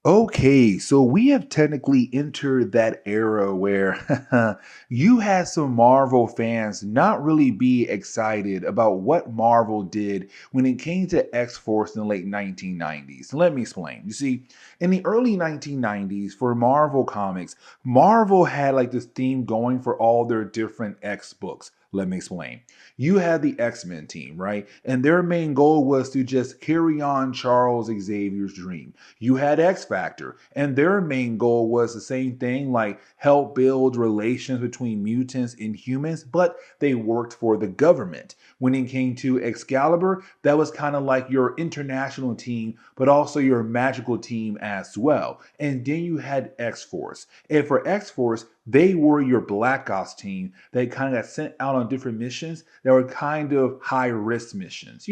Okay, so we have technically entered that era where you had some Marvel fans not really be excited about what Marvel did when it came to X-Force in the late 1990s. Let me explain. You see, in the early 1990s, for Marvel Comics, Marvel had like this theme going for all their different X books. Let me explain. You had the X-Men team, right? And their main goal was to just carry on Charles Xavier's dream. You had X Factor, and their main goal was the same thing, like help build relations between mutants and humans, but they worked for the government. When it came to Excalibur, that was kind of like your international team, but also your magical team as well. And then you had X Force. And for X Force, they were your Black Ops team that kind of got sent out on different missions that were kind of high risk missions.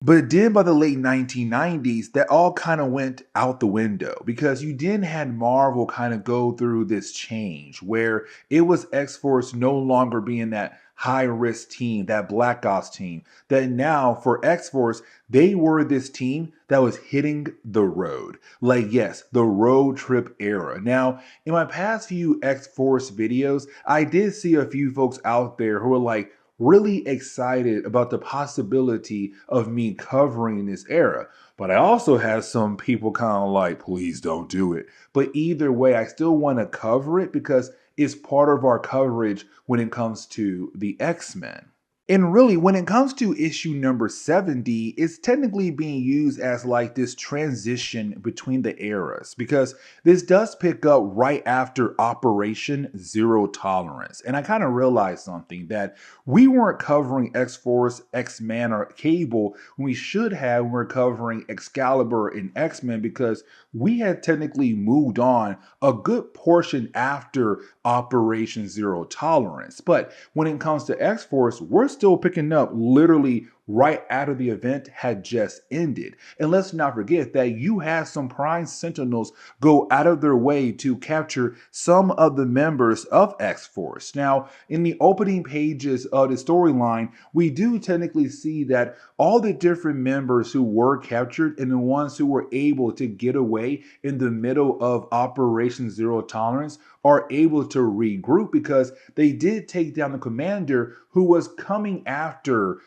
But then by the late 1990s, that all kind of went out the window because you then had Marvel kind of go through this change where it was X Force no longer being that high risk team, that Black Ops team. That now for X Force, they were this team that was hitting the road. Like, yes, the road trip era. Now, in my past few X Force videos, I did see a few folks out there who were like, really excited about the possibility of me covering this era. But I also had some people kind of like, please don't do it. But either way, I still want to cover it because it's part of our coverage when it comes to the X-Men. And really, when it comes to issue number 70, it's technically being used as like this transition between the eras because this does pick up right after Operation Zero Tolerance. And I kind of realized something that we weren't covering X Force, X Men, or Cable when we should have when we're covering Excalibur and X Men because we had technically moved on a good portion after Operation Zero Tolerance. But when it comes to X Force, we're still picking up literally right after the event had just ended. And let's not forget that you had some Prime Sentinels go out of their way to capture some of the members of X Force. Now, in the opening pages of the storyline, we do technically see that all the different members who were captured and the ones who were able to get away in the middle of Operation Zero Tolerance are able to regroup because they did take down the commander who was coming after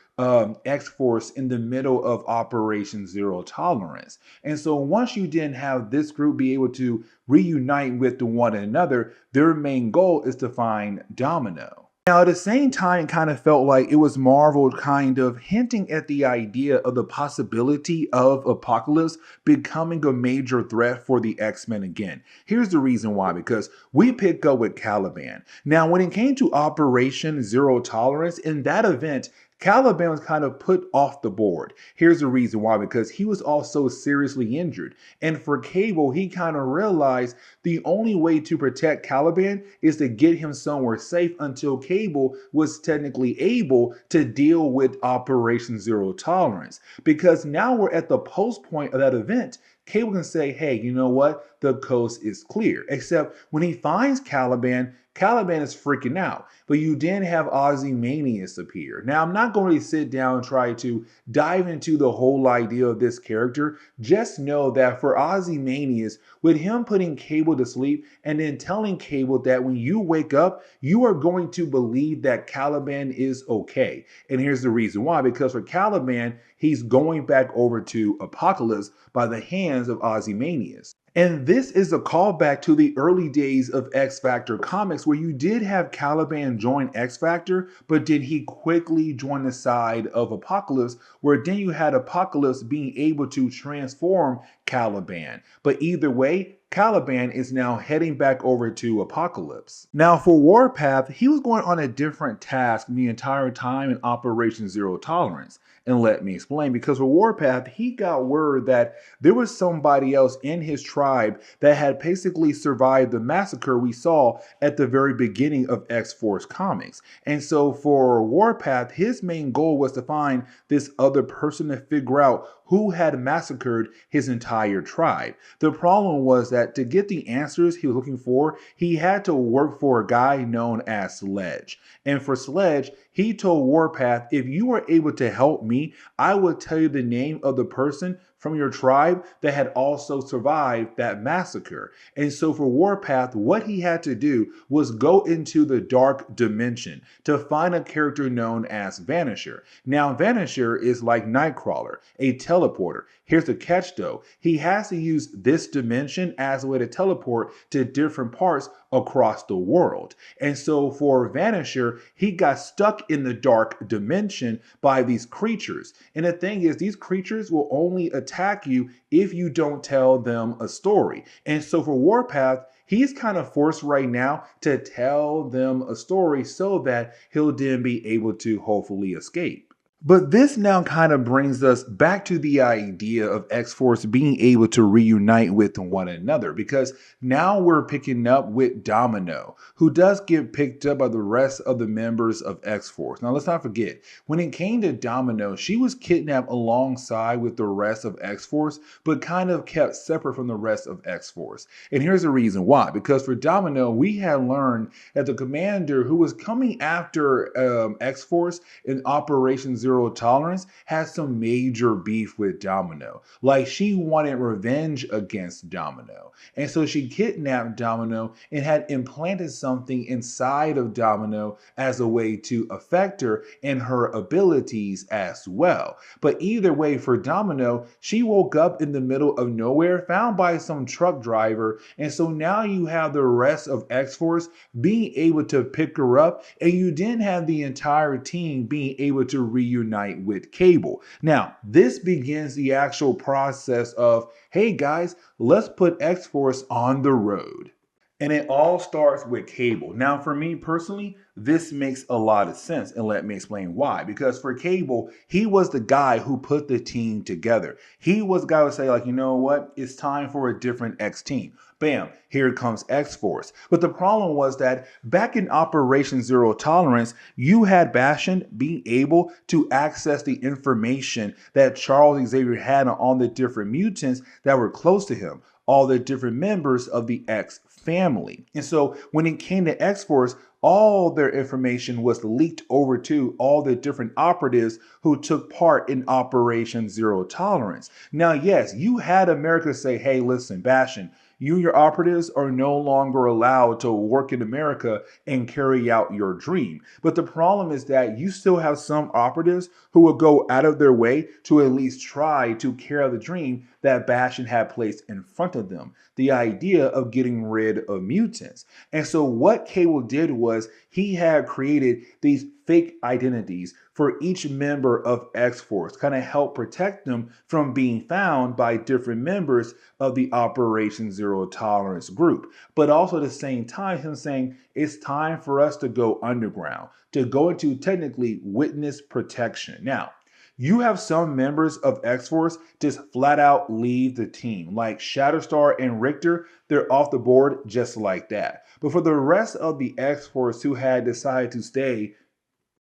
X Force in the middle of Operation Zero Tolerance. And so once you didn't have this group be able to reunite with one another, their main goal is to find Domino. Now, at the same time, it kind of felt like it was Marvel kind of hinting at the idea of the possibility of Apocalypse becoming a major threat for the X-Men again. Here's the reason why, because we pick up with Caliban. Now, when it came to Operation Zero Tolerance, in that event, Caliban was kind of put off the board. Here's the reason why, because he was also seriously injured. And for Cable, he kind of realized the only way to protect Caliban is to get him somewhere safe until Cable was technically able to deal with Operation Zero Tolerance. Because now we're at the post point of that event. Cable can say, hey, you know what? The coast is clear. Except when he finds Caliban, Caliban is freaking out. But you then have Ozymandias appear. Now, I'm not going to sit down and try to dive into the whole idea of this character. Just know that for Ozymandias, with him putting Cable to sleep and then telling Cable that when you wake up, you are going to believe that Caliban is okay. And here's the reason why. Because for Caliban, he's going back over to Apocalypse by the hands of Ozymandias. And this is a callback to the early days of X Factor comics where you did have Caliban join X Factor, but did he quickly join the side of Apocalypse, where then you had Apocalypse being able to transform Caliban. But either way, Caliban is now heading back over to Apocalypse. Now for Warpath, he was going on a different task the entire time in Operation Zero Tolerance. And let me explain, because for Warpath, he got word that there was somebody else in his tribe that had basically survived the massacre we saw at the very beginning of X-Force comics. And so for Warpath, his main goal was to find this other person to figure out who had massacred his entire tribe. The problem was that to get the answers he was looking for, he had to work for a guy known as Sledge. And for Sledge, he told Warpath, if you were able to help me, I will tell you the name of the person from your tribe that had also survived that massacre. And so for Warpath, what he had to do was go into the dark dimension to find a character known as Vanisher. Now, Vanisher is like Nightcrawler, a teleporter. Here's the catch though. He has to use this dimension as a way to teleport to different parts across the world. And so for Vanisher, he got stuck in the dark dimension by these creatures. And the thing is, these creatures will only attack you if you don't tell them a story. And so for Warpath, he's kind of forced right now to tell them a story so that he'll then be able to hopefully escape. But this now kind of brings us back to the idea of X-Force being able to reunite with one another, because now we're picking up with Domino, who does get picked up by the rest of the members of X-Force. Now let's not forget, when it came to Domino, she was kidnapped alongside with the rest of X-Force, but kind of kept separate from the rest of X-Force. And here's the reason why, because for Domino, we had learned that the commander who was coming after X-Force in Operation Zero Tolerance has some major beef with Domino. Like, she wanted revenge against Domino. And so she kidnapped Domino and had implanted something inside of Domino as a way to affect her and her abilities as well. But either way, for Domino, she woke up in the middle of nowhere, found by some truck driver. And so now you have the rest of X-Force being able to pick her up, and you then have the entire team being able to reunite with Cable. Now, this begins the actual process of, hey guys, let's put X-Force on the road. And it all starts with Cable. Now, for me personally, this makes a lot of sense, and let me explain why. Because for Cable, he was the guy who put the team together. He was the guy who would say, like, you know what, it's time for a different X team. Bam, here comes X-Force. But the problem was that back in Operation Zero Tolerance, you had Bastion being able to access the information that Charles Xavier had on the different mutants that were close to him, all the different members of the X family. And so when it came to X-Force, all their information was leaked over to all the different operatives who took part in Operation Zero Tolerance. Now, yes, you had America say, hey, listen, Bastion, you and your operatives are no longer allowed to work in America and carry out your dream. But the problem is that you still have some operatives who will go out of their way to at least try to carry out the dream that Bastion had placed in front of them, the idea of getting rid of mutants. And so what Cable did was he had created these fake identities for each member of X-Force, kind of help protect them from being found by different members of the Operation Zero Tolerance group. But also at the same time, him saying it's time for us to go underground, to go into technically witness protection. Now, you have some members of X-Force just flat out leave the team, like Shatterstar and Richter. They're off the board just like that. But for the rest of the X-Force who had decided to stay,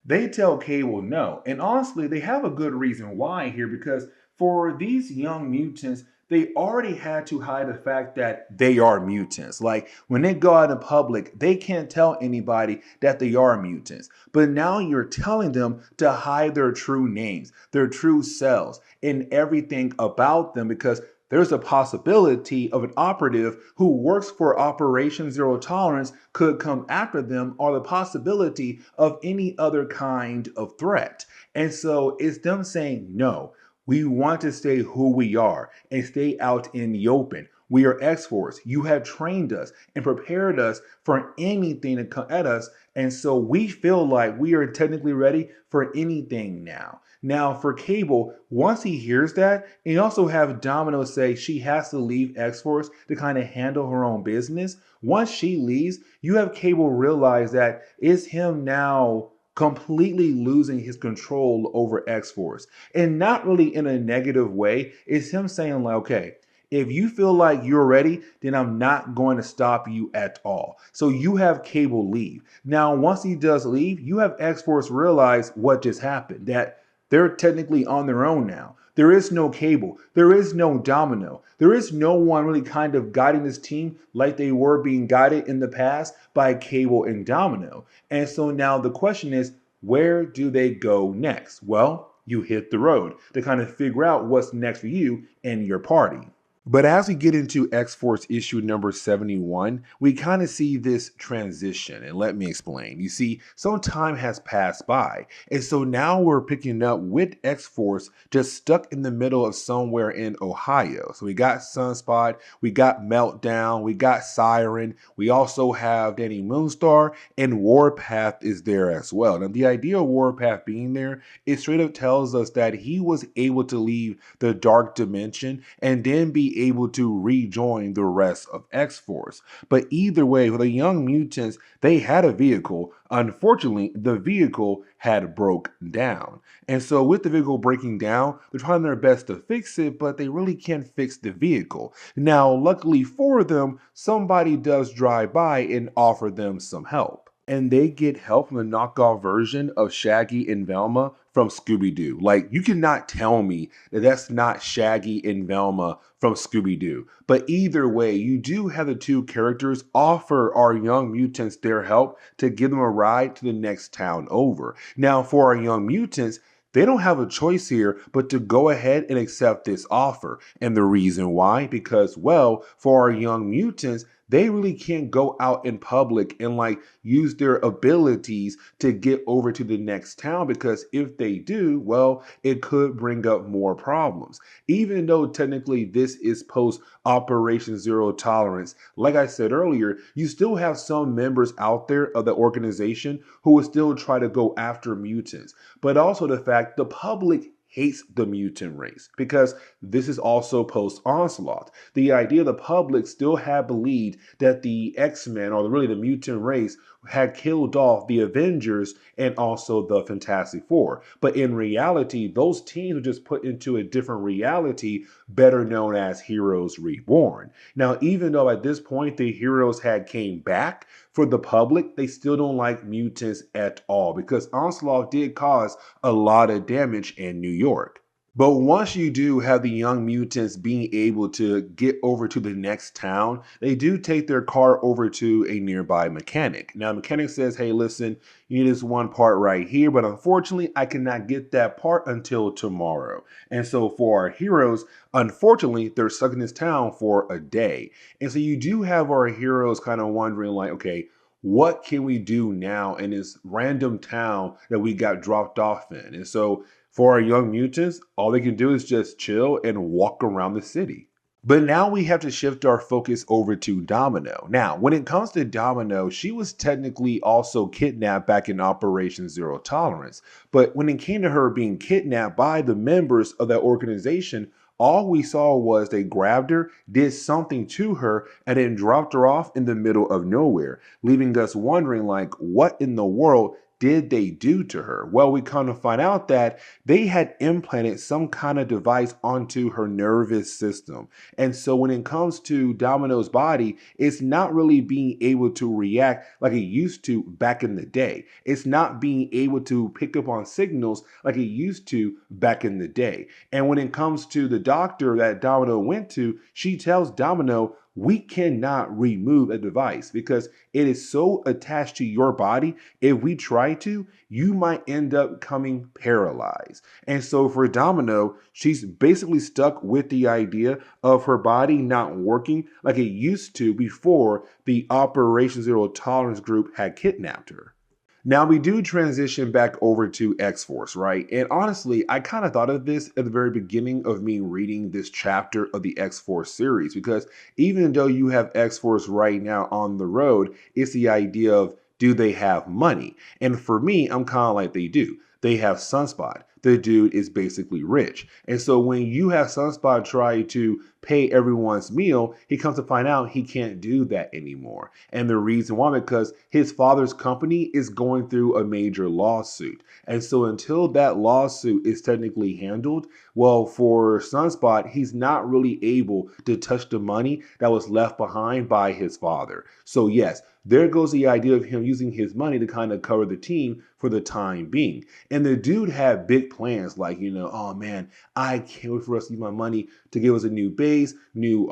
they tell Cable no. And honestly, they have a good reason why here, because for these young mutants, they already had to hide the fact that they are mutants. Like, when they go out in public, they can't tell anybody that they are mutants. But now you're telling them to hide their true names, their true selves, and everything about them, because there's a possibility of an operative who works for Operation Zero Tolerance could come after them, or the possibility of any other kind of threat. And so it's them saying, no, we want to stay who we are and stay out in the open. We are X-Force. You have trained us and prepared us for anything to come at us. And so we feel like we are technically ready for anything now. Now, for Cable, once he hears that, and you also have Domino say she has to leave X-Force to kind of handle her own business. Once she leaves, you have Cable realize that it's him now completely losing his control over X-Force. And not really in a negative way. It's him saying, like, okay, if you feel like you're ready, then I'm not going to stop you at all. So you have Cable leave. Now, once he does leave, you have X-Force realize what just happened, that they're technically on their own now. There is no Cable. There is no Domino. There is no one really kind of guiding this team like they were being guided in the past by Cable and Domino. And so now the question is, where do they go next? Well, you hit the road to kind of figure out what's next for you and your party. But as we get into X Force issue number 71, we kind of see this transition. And let me explain. You see, some time has passed by. And so now we're picking up with X Force just stuck in the middle of somewhere in Ohio. So we got Sunspot, we got Meltdown, we got Siren, we also have Danny Moonstar, and Warpath is there as well. Now, the idea of Warpath being there, it straight up tells us that he was able to leave the dark dimension and then be able to rejoin the rest of X-Force. But either way, for the Young Mutants, they had a vehicle. Unfortunately, the vehicle had broke down. And so with the vehicle breaking down, they're trying their best to fix it, but they really can't fix the vehicle. Now, luckily for them, somebody does drive by and offer them some help. And they get help from the knockoff version of Shaggy and Velma from Scooby-Doo. Like, you cannot tell me that that's not Shaggy and Velma from Scooby-Doo. But either way, you do have the two characters offer our Young Mutants their help to give them a ride to the next town over. Now, for our Young Mutants, they don't have a choice here but to go ahead and accept this offer. And the reason why? Because, well, for our Young Mutants, they really can't go out in public and like use their abilities to get over to the next town, because if they do, well, it could bring up more problems. Even though technically this is post Operation Zero Tolerance, like I said earlier, you still have some members out there of the organization who will still try to go after mutants. But also the fact the public hates the mutant race, because this is also post Onslaught. The idea the public still had believed that the X-Men, or really the mutant race, had killed off the Avengers and also the Fantastic Four. But in reality, those teams were just put into a different reality, better known as Heroes Reborn. Now, even though at this point the heroes had came back, for the public, they still don't like mutants at all, because Onslaught did cause a lot of damage in New York. But once you do have the Young Mutants being able to get over to the next town, they do take their car over to a nearby mechanic. Now, the mechanic says, hey, listen, you need this one part right here, but unfortunately, I cannot get that part until tomorrow. And so for our heroes, unfortunately, they're stuck in this town for a day. And so you do have our heroes kind of wondering like, okay, what can we do now in this random town that we got dropped off in? And so for our Young Mutants, all they can do is just chill and walk around the city. But now we have to shift our focus over to Domino. Now, when it comes to Domino, she was technically also kidnapped back in Operation Zero Tolerance. But when it came to her being kidnapped by the members of that organization, all we saw was they grabbed her, did something to her, and then dropped her off in the middle of nowhere, leaving us wondering like, what in the world did they do to her? Well, we kind of find out that they had implanted some kind of device onto her nervous system. And so when it comes to Domino's body, it's not really being able to react like it used to back in the day. It's not being able to pick up on signals like it used to back in the day. And when it comes to the doctor that Domino went to, she tells Domino, we cannot remove a device because it is so attached to your body. If we try to, you might end up coming paralyzed. And so for Domino, she's basically stuck with the idea of her body not working like it used to before the Operation Zero Tolerance group had kidnapped her. Now we do transition back over to X-Force, right? And honestly, I kind of thought of this at the very beginning of me reading this chapter of the X-Force series, because even though you have X-Force right now on the road, it's the idea of, do they have money? And for me, I'm kind of like, they do. They have Sunspot. The dude is basically rich. And so when you have Sunspot try to pay everyone's meal, he comes to find out he can't do that anymore. And the reason why, because his father's company is going through a major lawsuit. And so until that lawsuit is technically handled, well, for Sunspot, he's not really able to touch the money that was left behind by his father. So yes, there goes the idea of him using his money to kind of cover the team for the time being. And the dude had big plans like, oh man, I can't wait for us to use my money to give us a new base, new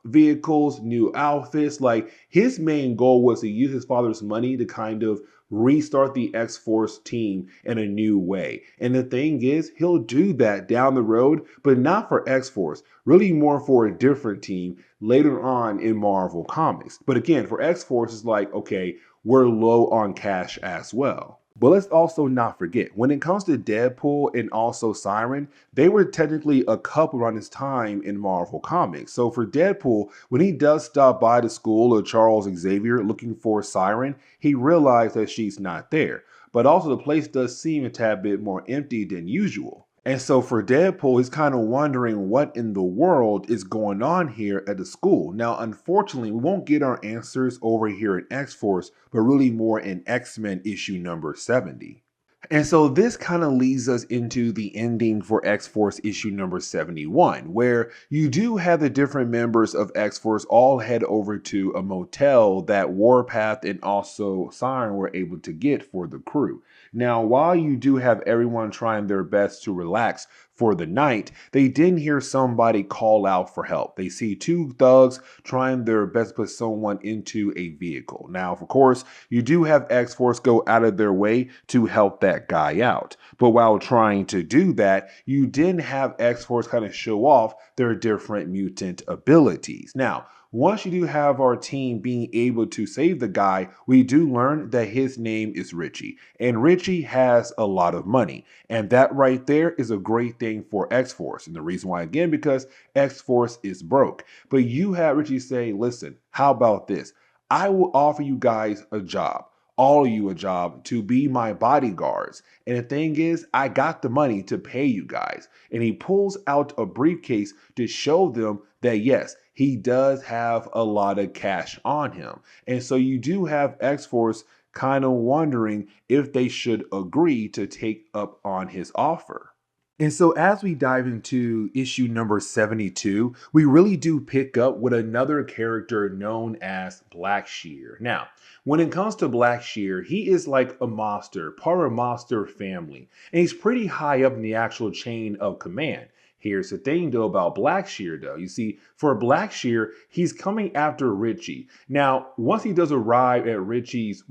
vehicles, new outfits. Like his main goal was to use his father's money to kind of restart the X-Force team in a new way. And the thing is, he'll do that down the road, but not for X-Force, really more for a different team later on in Marvel Comics. But again, for X-Force, it's like, okay, we're low on cash as well. But let's also not forget, when it comes to Deadpool and also Siren, they were technically a couple around this time in Marvel Comics. So for Deadpool, when he does stop by the school of Charles Xavier looking for Siren, he realized that she's not there. But also the place does seem a tad bit more empty than usual. And so for Deadpool, he's kind of wondering what in the world is going on here at the school. Now, unfortunately, we won't get our answers over here in X-Force, but really more in X-Men issue number 70. And so this kind of leads us into the ending for X-Force issue number 71, where you do have the different members of X-Force all head over to a motel that Warpath and also Siren were able to get for the crew. Now, while you do have everyone trying their best to relax for the night, they didn't hear somebody call out for help. They see two thugs trying their best to put someone into a vehicle. Now, of course, you do have X-Force go out of their way to help that guy out. But while trying to do that, you didn't have X-Force kind of show off their different mutant abilities. Now, once you do have our team being able to save the guy, we do learn that his name is Richie. And Richie has a lot of money. And that right there is a great thing for X-Force. And the reason why, again, because X-Force is broke. But you have Richie say, listen, how about this? I will offer you guys a job. All of you a job to be my bodyguards. And the thing is, I got the money to pay you guys. And he pulls out a briefcase to show them that yes, he does have a lot of cash on him. And so you do have X-Force kind of wondering if they should agree to take up on his offer. And so as we dive into issue number 72, we really do pick up with another character known as Blackshear. Now, when it comes to Blackshear, he is like a monster, part of a monster family, and he's pretty high up in the actual chain of command. Here's the thing though about Blackshear though. You see, for Blackshear, he's coming after Richie. Now, once he does arrive at Richie's,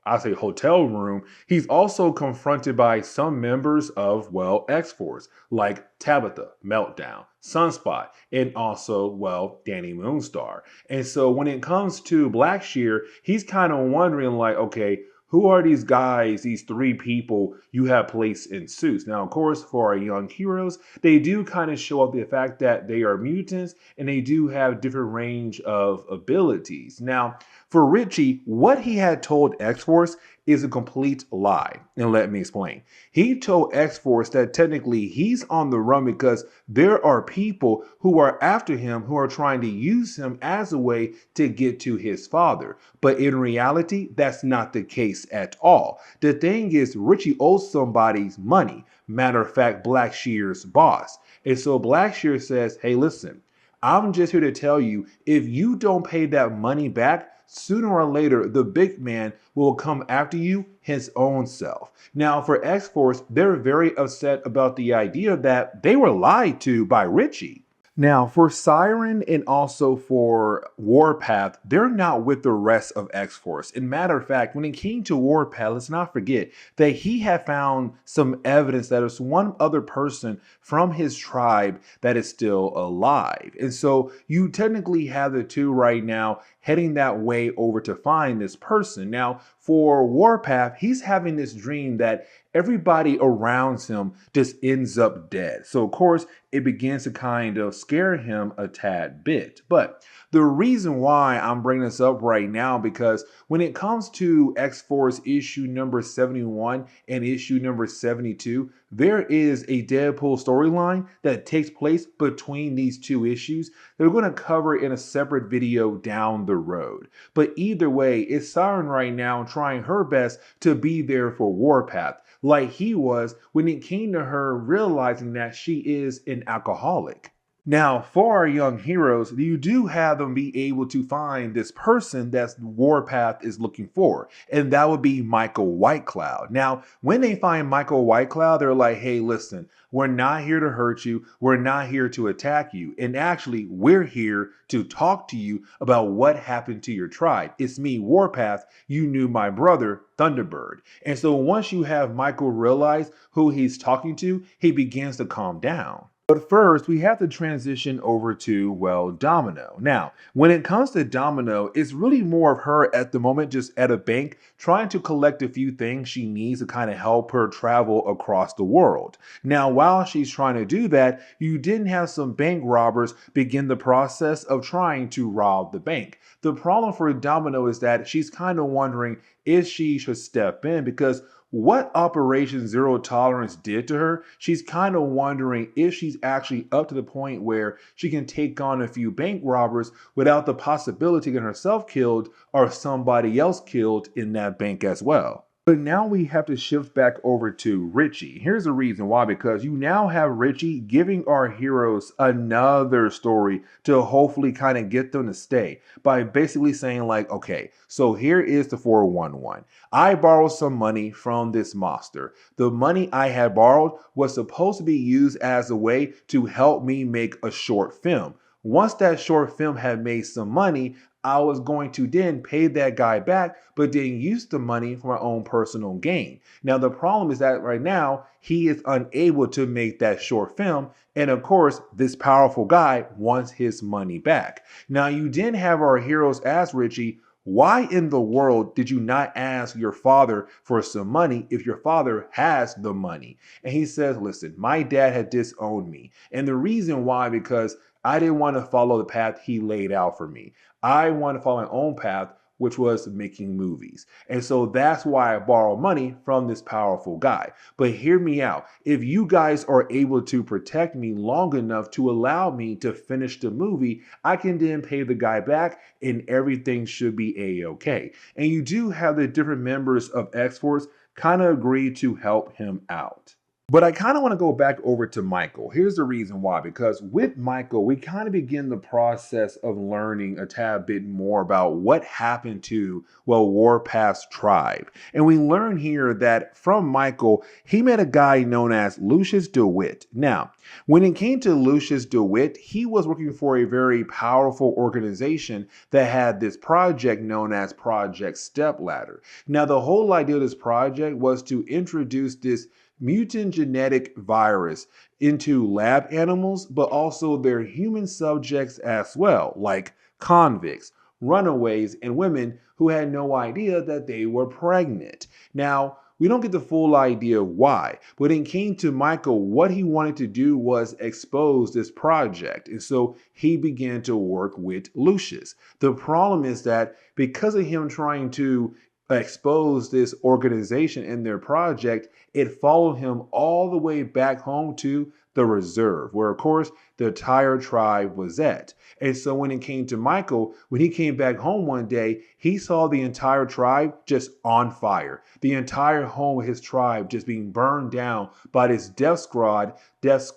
I say hotel room, he's also confronted by some members of, X-Force, like Tabitha, Meltdown, Sunspot, and also, Danny Moonstar. And so when it comes to Blackshear, he's kind of wondering like, okay, who are these guys, these three people you have placed in suits? Now, of course, for our young heroes, they do kind of show up the fact that they are mutants and they do have different range of abilities. Now, for Richie, what he had told X-Force is a complete lie. And let me explain. He told X-Force that technically he's on the run because there are people who are after him who are trying to use him as a way to get to his father. But in reality, that's not the case at all. The thing is, Richie owes somebody's money. Matter of fact, Blackshear's boss. And so Blackshear says, hey, listen, I'm just here to tell you, if you don't pay that money back, sooner or later, the big man will come after you his own self. Now, for X-Force, they're very upset about the idea that they were lied to by Richie. Now, for Siren and also for Warpath, they're not with the rest of X-Force. In matter of fact, when it came to Warpath, let's not forget that he had found some evidence that there's one other person from his tribe that is still alive. And so you technically have the two right now heading that way over to find this person. Now, for Warpath, he's having this dream that everybody around him just ends up dead. So, of course, it begins to kind of scare him a tad bit. But the reason why I'm bringing this up right now, because when it comes to X-Force issue number 71 and issue number 72, there is a Deadpool storyline that takes place between these two issues that we're going to cover in a separate video down the road. But either way, it's Siren right now trying her best to be there for Warpath, like he was when it came to her realizing that she is an alcoholic. Now, for our young heroes, you do have them be able to find this person that Warpath is looking for, and that would be Michael Whitecloud. Now, when they find Michael Whitecloud, they're like, hey, listen, we're not here to hurt you, we're not here to attack you, and actually, we're here to talk to you about what happened to your tribe. It's me, Warpath, you knew my brother, Thunderbird. And so once you have Michael realize who he's talking to, he begins to calm down. But first, we have to transition over to, well, Domino. Now, when it comes to Domino, it's really more of her at the moment just at a bank trying to collect a few things she needs to kind of help her travel across the world. Now, while she's trying to do that, you didn't have some bank robbers begin the process of trying to rob the bank. The problem for Domino is that she's kind of wondering if she should step in because what Operation Zero Tolerance did to her, she's kind of wondering if she's actually up to the point where she can take on a few bank robbers without the possibility of getting herself killed or somebody else killed in that bank as well. But now we have to shift back over to Richie. Here's the reason why, because you now have Richie giving our heroes another story to hopefully kind of get them to stay by basically saying like, okay, so here is the 411. I borrowed some money from this monster. The money I had borrowed was supposed to be used as a way to help me make a short film. Once that short film had made some money, I was going to then pay that guy back, but then use the money for my own personal gain. Now, the problem is that right now, he is unable to make that short film. And of course, this powerful guy wants his money back. Now, you then have our heroes ask Richie, why in the world did you not ask your father for some money if your father has the money? And he says, listen, my dad had disowned me. And the reason why, because I didn't want to follow the path he laid out for me. I want to follow my own path, which was making movies. And so that's why I borrow money from this powerful guy. But hear me out. If you guys are able to protect me long enough to allow me to finish the movie, I can then pay the guy back and everything should be a-okay. And you do have the different members of X-Force kind of agree to help him out. But I kind of want to go back over to Michael. Here's the reason why, because with Michael, we kind of begin the process of learning a tad bit more about what happened to, well, Warpath's tribe. And we learn here that from Michael, he met a guy known as Lucius DeWitt. Now, when it came to Lucius DeWitt, he was working for a very powerful organization that had this project known as Project Stepladder. Now, the whole idea of this project was to introduce this mutant genetic virus into lab animals, but also their human subjects as well, like convicts, runaways, and women who had no idea that they were pregnant. Now, we don't get the full idea why, but when it came to Michael, what he wanted to do was expose this project. And so he began to work with Lucius. The problem is that because of him trying to expose this organization and their project, it followed him all the way back home to the reserve, where of course the entire tribe was at. And so when it came to Michael, when he came back home one day, he saw the entire tribe just on fire. The entire home of his tribe just being burned down by this death squad, that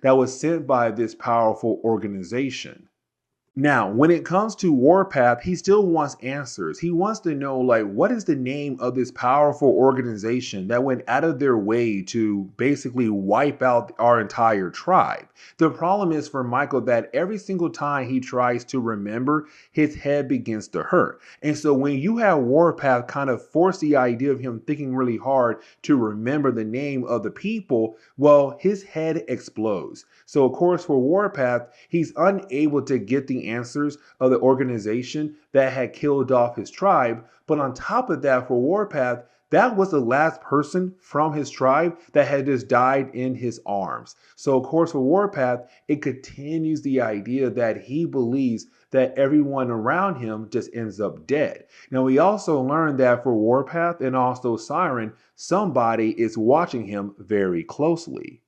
was sent by this powerful organization. Now, when it comes to Warpath, he still wants answers. He wants to know, like, what is the name of this powerful organization that went out of their way to basically wipe out our entire tribe? The problem is for Michael that every single time he tries to remember, his head begins to hurt. And so when you have Warpath kind of force the idea of him thinking really hard to remember the name of the people, well, his head explodes. So of course, for Warpath, he's unable to get the answers of the organization that had killed off his tribe. But on top of that, for Warpath, that was the last person from his tribe that had just died in his arms. So of course, for Warpath, it continues the idea that he believes that everyone around him just ends up dead. Now, we also learned that for Warpath and also Siren, somebody is watching him very closely.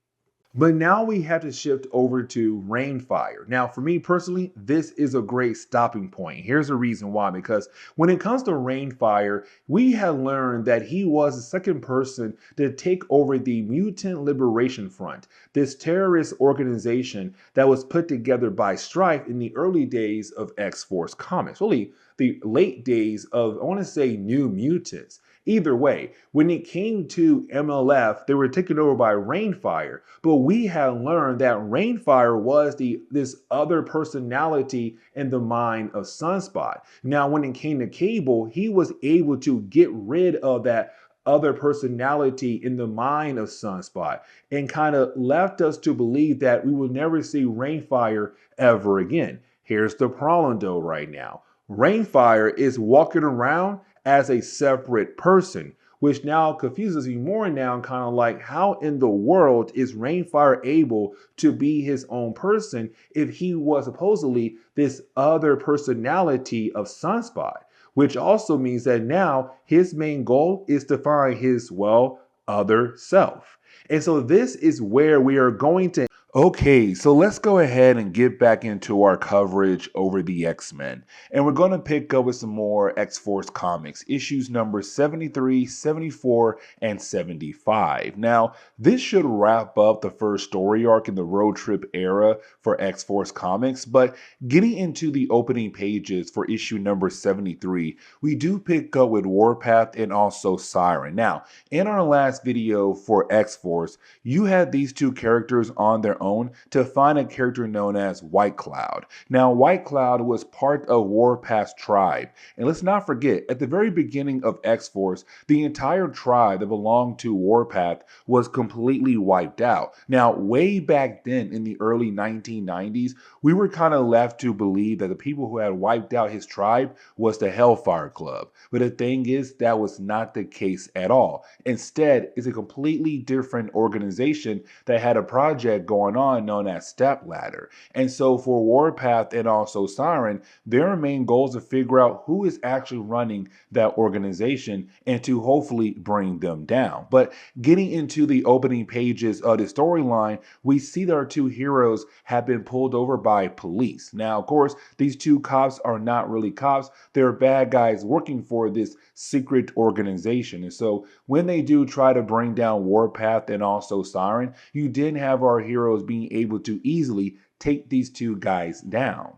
But now we have to shift over to Rainfire. Now, for me personally, this is a great stopping point. Here's the reason why. Because when it comes to Rainfire, we have learned that he was the second person to take over the Mutant Liberation Front, this terrorist organization that was put together by Strife in the early days of X-Force Comics. Really, the late days of, I want to say, New Mutants. Either way, when it came to MLF, they were taken over by Rainfire, but we had learned that Rainfire was this other personality in the mind of Sunspot. Now, when it came to Cable, he was able to get rid of that other personality in the mind of Sunspot and kind of left us to believe that we will never see Rainfire ever again. Here's the problem though right now. Rainfire is walking around as a separate person, which now confuses me more now, kind of like how in the world is Rainfire able to be his own person if he was supposedly this other personality of Sunspot, which also means that now his main goal is to find his, well, other self. And so this is where we are going to. Okay, so let's go ahead and get back into our coverage over the X-Men. And we're going to pick up with some more X-Force comics, issues number 73, 74, and 75. Now, this should wrap up the first story arc in the road trip era for X-Force comics, but getting into the opening pages for issue number 73, we do pick up with Warpath and also Siren. Now, in our last video for X-Force, you had these two characters on their own to find a character known as White Cloud. Now, White Cloud was part of Warpath's tribe. And let's not forget, at the very beginning of X-Force, the entire tribe that belonged to Warpath was completely wiped out. Now, way back then in the early 1990s, we were kind of left to believe that the people who had wiped out his tribe was the Hellfire Club. But the thing is, that was not the case at all. Instead, it's a completely different organization that had a project going on known as Stepladder. And so for Warpath and also Siren, their main goal is to figure out who is actually running that organization and to hopefully bring them down. But getting into the opening pages of the storyline, we see that our two heroes have been pulled over by police. Now, of course, these two cops are not really cops. They're bad guys working for this secret organization. And so when they do try to bring down Warpath and also Siren, you didn't have our heroes being able to easily take these two guys down.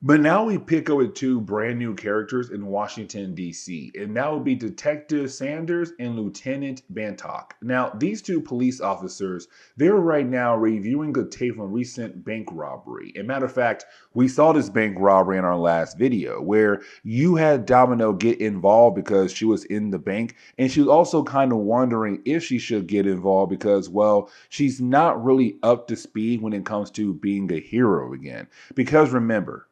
But now we pick up with two brand new characters in Washington, D.C., and that would be Detective Sanders and Lieutenant Bantock. Now, these two police officers, they're right now reviewing a tape from a recent bank robbery. And matter of fact, we saw this bank robbery in our last video where you had Domino get involved because she was in the bank, and she was also kind of wondering if she should get involved because, well, she's not really up to speed when it comes to being a hero again. Because remember,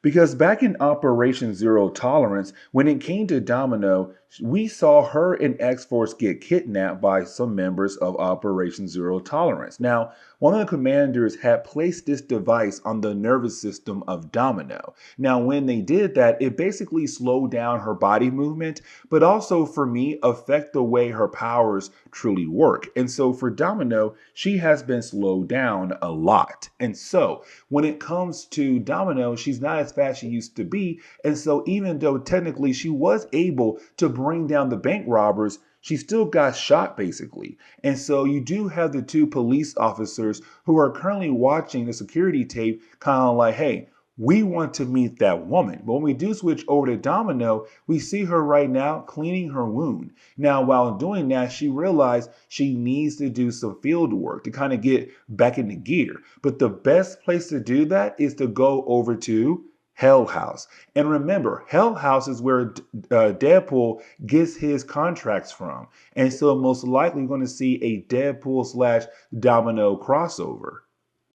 because back in Operation Zero Tolerance, when it came to Domino, we saw her and X-Force get kidnapped by some members of Operation Zero Tolerance. Now, one of the commanders had placed this device on the nervous system of Domino. Now, when they did that, it basically slowed down her body movement, but also for me, affect the way her powers truly work. And so for Domino, she has been slowed down a lot. And so when it comes to Domino, she's not as fast as she used to be. And so even though technically she was able to bring down the bank robbers, she still got shot basically. And so you do have the two police officers who are currently watching the security tape kind of like, hey, we want to meet that woman. But when we do switch over to Domino, we see her right now cleaning her wound. Now, while doing that, she realized she needs to do some field work to kind of get back into gear. But the best place to do that is to go over to Hell House. And remember, Hell House is where Deadpool gets his contracts from. And so most likely you're going to see a Deadpool slash Domino crossover.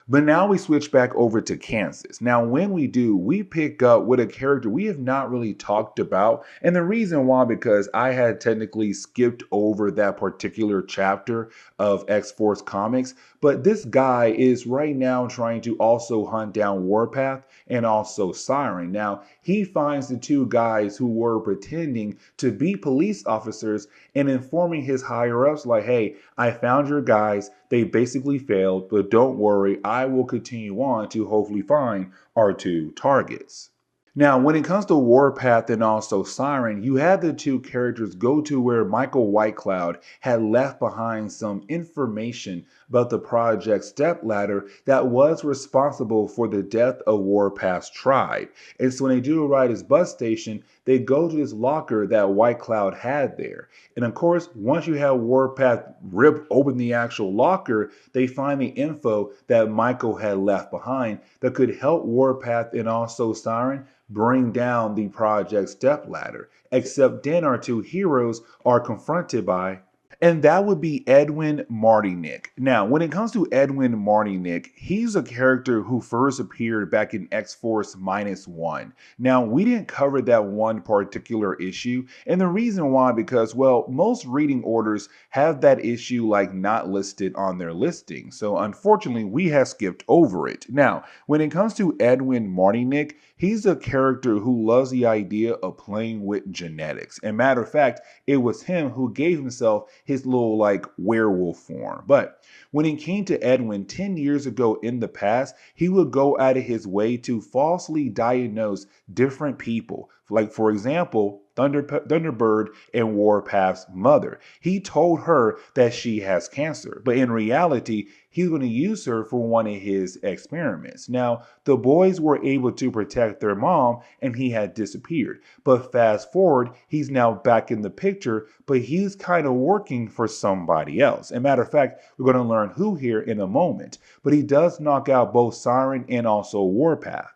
But now we switch back over to Kansas. Now, when we do, we pick up with a character we have not really talked about. And the reason why, because I had technically skipped over that particular chapter of X-Force Comics. But this guy is right now trying to also hunt down Warpath and also Siren. Now, he finds the two guys who were pretending to be police officers and informing his higher ups like, hey, I found your guys. they basically failed, but don't worry, I will continue on to hopefully find our two targets. Now, when it comes to Warpath and also Siren, you had the two characters go to where Michael Whitecloud had left behind some information about the project stepladder that was responsible for the death of Warpath's tribe. And so when they do arrive at his bus station, they go to this locker that Whitecloud had there. And of course, once you have Warpath rip open the actual locker, they find the info that Michael had left behind that could help Warpath and also Siren bring down the project stepladder. Except then our two heroes are confronted by, and that would be Edwin Martinick. Now, when it comes to Edwin Martinick, he's a character who first appeared back in X-Force -1. Now, we didn't cover that one particular issue, and the reason why, because, well, most reading orders have that issue like not listed on their listing. So unfortunately, we have skipped over it. Now, when it comes to Edwin Martinick, he's a character who loves the idea of playing with genetics. And matter of fact, it was him who gave himself his little like werewolf form. But when it came to Edwin 10 years ago in the past, he would go out of his way to falsely diagnose different people. Like, for example, Thunderbird and Warpath's mother. He told her that she has cancer, but in reality, he's going to use her for one of his experiments. Now, the boys were able to protect their mom and he had disappeared. But fast forward, he's now back in the picture, but he's kind of working for somebody else. And matter of fact, we're going to learn who here in a moment. But he does knock out both Siren and also Warpath.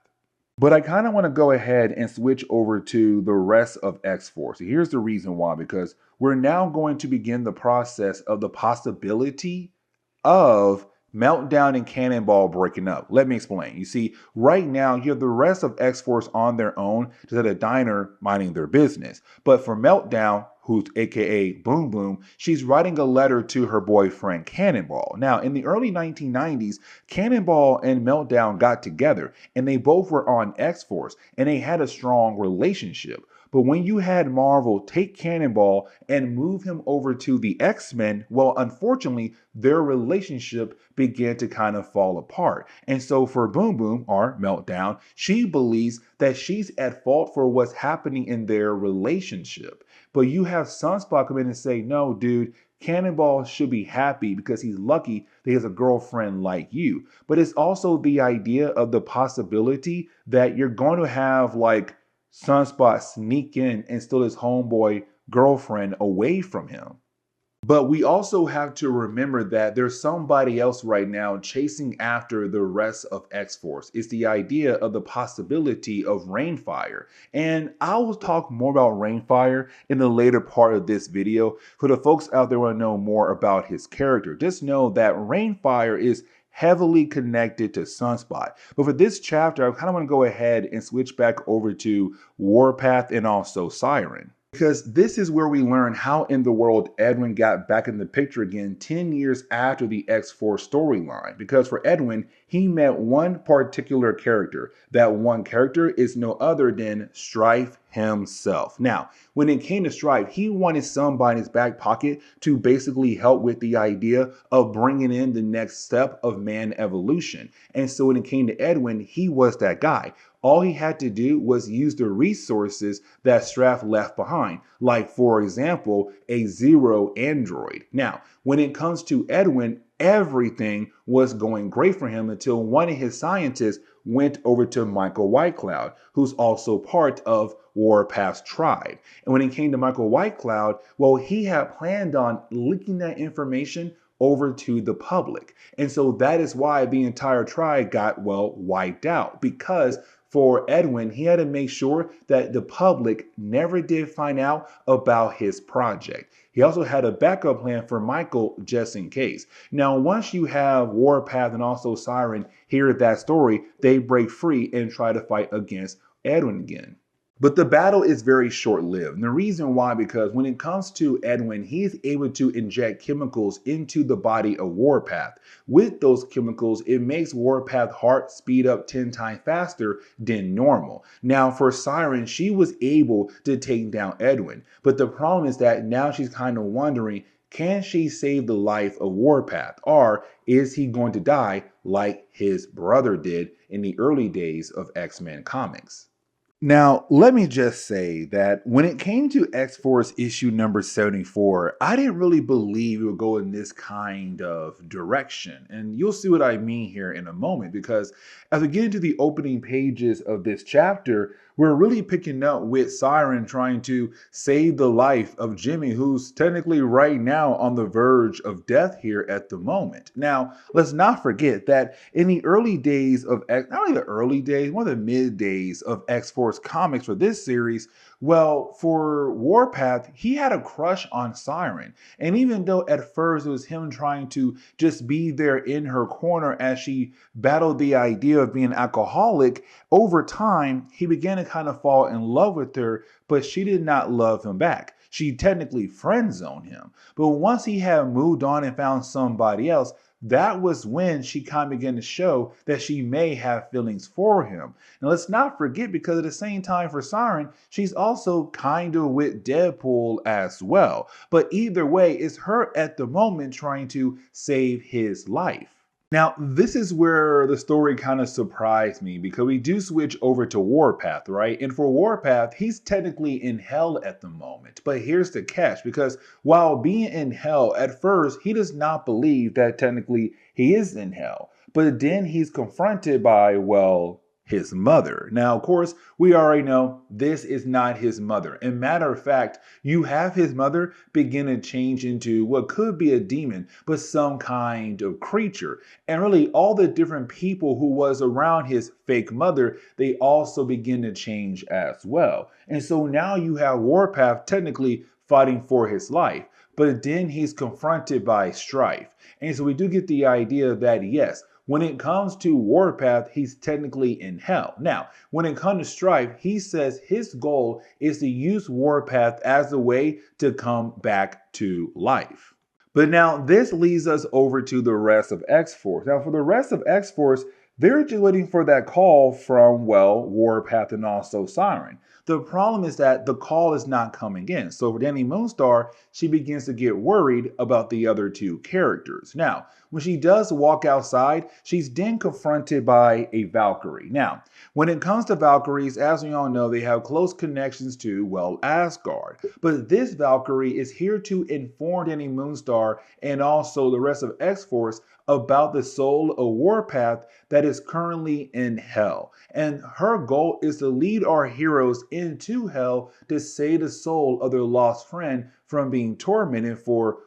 But I kind of want to go ahead and switch over to the rest of X-Force. Here's the reason why, because we're now going to begin the process of the possibility of Meltdown and Cannonball breaking up. Let me explain. You see, right now you have the rest of X-Force on their own, just at a diner minding their business. But for Meltdown, who's aka Boom Boom, she's writing a letter to her boyfriend Cannonball. Now, in the early 1990s, Cannonball and Meltdown got together, and they both were on X-Force, and they had a strong relationship. But when you had Marvel take Cannonball and move him over to the X-Men, well, unfortunately, their relationship began to kind of fall apart. And so for Boom Boom, or Meltdown, she believes that she's at fault for what's happening in their relationship. But you have Sunspot come in and say, no, dude, Cannonball should be happy because he's lucky that he has a girlfriend like you. But it's also the idea of the possibility that you're going to have like Sunspot sneak in and steal his homeboy girlfriend away from him. But we also have to remember that there's somebody else right now chasing after the rest of X-Force. It's the idea of the possibility of Rainfire. And I will talk more about Rainfire in the later part of this video. For the folks out there who want to know more about his character, just know that Rainfire is heavily connected to Sunspot. But for this chapter, I kind of want to go ahead and switch back over to Warpath and also Siren. Because this is where we learn how in the world Edwin got back in the picture again 10 years after the X-Force storyline. Because for Edwin, he met one particular character. That one character is no other than Strife himself. Now, when it came to Strife, he wanted somebody in his back pocket to basically help with the idea of bringing in the next step of man evolution. And so when it came to Edwin, he was that guy. All he had to do was use the resources that Strife left behind, like, for example, a Zero android. Now, when it comes to Edwin, everything was going great for him until one of his scientists went over to Michael Whitecloud, who's also part of Warpath's tribe. And when it came to Michael Whitecloud, well, he had planned on leaking that information over to the public. And so that is why the entire tribe got, well, wiped out, because for Edwin, he had to make sure that the public never did find out about his project. He also had a backup plan for Michael just in case. Now, once you have Warpath and also Siren hear that story, they break free and try to fight against Edwin again. But the battle is very short-lived. And the reason why, because when it comes to Edwin, he's able to inject chemicals into the body of Warpath. With those chemicals, it makes Warpath's heart speed up 10 times faster than normal. Now, for Siren, she was able to take down Edwin. But the problem is that now she's kind of wondering, Can she save the life of Warpath? Or is he going to die like his brother did in the early days of X-Men comics? Now, let me just say that when it came to X Force issue number 74, I didn't really believe it would go in this kind of direction. And you'll see what I mean here in a moment, because as we get into the opening pages of this chapter, we're really picking up with Siren trying to save the life of Jimmy, who's technically right now on the verge of death here at the moment. Now, let's not forget that in the early days of not only the early days, one of the mid days of X Force comics for this series, well, for Warpath, he had a crush on Siren. And even though at first it was him trying to just be there in her corner as she battled the idea of being an alcoholic, over time, he began to kind of fall in love with her, but she did not love him back. She technically friend zoned him. But once he had moved on and found somebody else, that was when she kind of began to show that she may have feelings for him. Now, let's not forget, because at the same time for Siren, she's also kind of with Deadpool as well. But either way, it's her at the moment trying to save his life. Now, this is where the story kind of surprised me, because we do switch over to Warpath, right? And for Warpath, he's technically in hell at the moment. But here's the catch, because while being in hell, at first, he does not believe that technically he is in hell. But then he's confronted by, well, his mother. Now, of course, we already know this is not his mother. And matter of fact, you have his mother begin to change into what could be a demon, but some kind of creature. And really, all the different people who was around his fake mother, they also begin to change as well. And so now you have Warpath technically fighting for his life. But then he's confronted by strife. And so we do get the idea that, yes, when it comes to Warpath, he's technically in hell. Now, when it comes to Strife, he says his goal is to use Warpath as a way to come back to life. But now this leads us over to the rest of X-Force. Now, for the rest of X-Force, they're just waiting for that call from, well, Warpath and also Siren. The problem is that the call is not coming in. So for Danny Moonstar, she begins to get worried about the other two characters. Now, when she does walk outside, she's then confronted by a Valkyrie. Now, when it comes to Valkyries, as we all know, they have close connections to, well, Asgard. But this Valkyrie is here to inform Danny Moonstar and also the rest of X-Force about the soul of Warpath that is currently in hell. And her goal is to lead our heroes into hell to save the soul of their lost friend from being tormented for,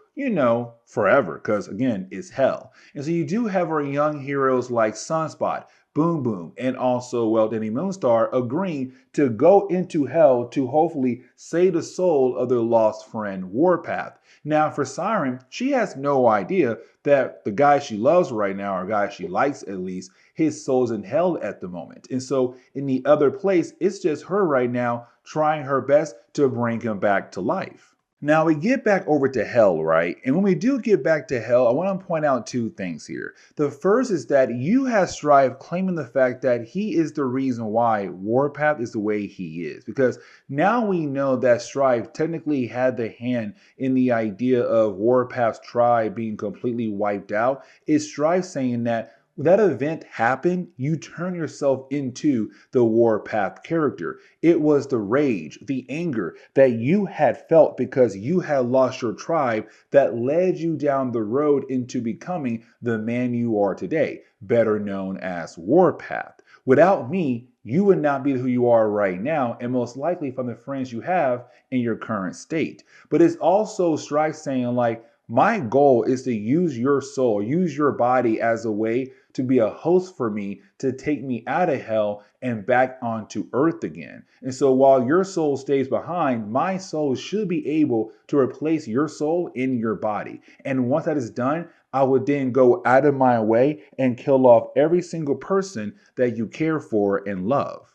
forever, because again, it's hell. And so you do have our young heroes like Sunspot, Boom Boom, and also, well, Danny Moonstar agreeing to go into hell to hopefully save the soul of their lost friend Warpath. Now, for Siren, she has no idea that the guy she loves right now, or guy she likes at least, his soul's in hell at the moment. And so in the other place, it's just her right now trying her best to bring him back to life. Now we get back over to hell, right? And when we do get back to hell, I want to point out two things here. The first is that you have Strife claiming the fact that he is the reason why Warpath is the way he is. Because now we know that Strife technically had the hand in the idea of Warpath's tribe being completely wiped out. Is Strife saying that when that event happened, you turn yourself into the Warpath character. It was the rage, the anger that you had felt because you had lost your tribe that led you down the road into becoming the man you are today, better known as Warpath. Without me, you would not be who you are right now, and most likely from the friends you have in your current state. But it's also Strife saying, like, my goal is to use your soul, use your body as a way to be a host for me, to take me out of hell and back onto earth again. And so while your soul stays behind, my soul should be able to replace your soul in your body. And once that is done, I would then go out of my way and kill off every single person that you care for and love.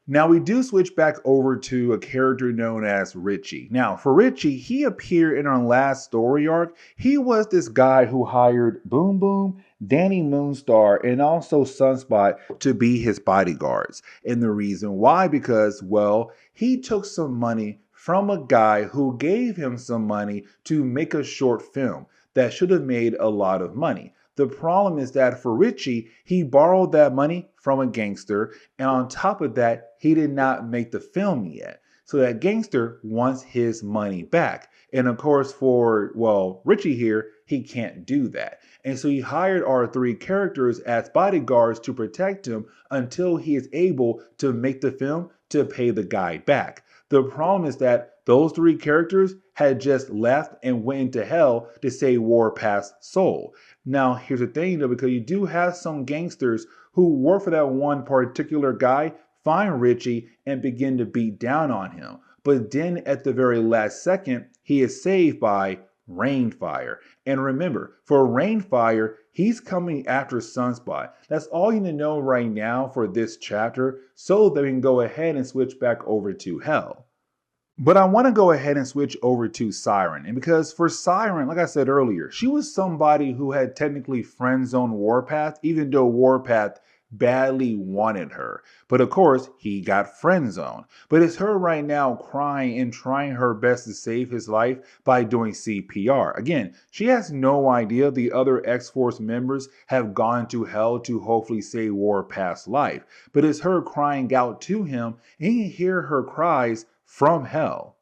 Now we do switch back over to a character known as Richie. Now for Richie, he appeared in our last story arc. He was this guy who hired Boom Boom, Danny Moonstar, and also Sunspot to be his bodyguards. And the reason why, because, well, he took some money from a guy who gave him some money to make a short film that should have made a lot of money. The problem is that for Richie, he borrowed that money from a gangster, and on top of that, he did not make the film yet. So that gangster wants his money back. And of course, for, well, Richie here, he can't do that. And so he hired our three characters as bodyguards to protect him until he is able to make the film to pay the guy back. The problem is that those three characters had just left and went into hell to save Warpath's soul. Now, here's the thing though, because you do have some gangsters who work for that one particular guy find Richie and begin to beat down on him. But then at the very last second, he is saved by Rainfire. And remember, for Rainfire, he's coming after Sunspot. That's all you need to know right now for this chapter so that we can go ahead and switch back over to Hell. But I want to go ahead and switch over to Siren. And because for Siren, like I said earlier, she was somebody who had technically friend zoned Warpath, even though Warpath badly wanted her. But of course, he got friend zoned. But it's her right now crying and trying her best to save his life by doing CPR. Again, she has no idea the other X-Force members have gone to hell to hopefully save Warpath's life. But it's her crying out to him, and he can hear her cries from hell.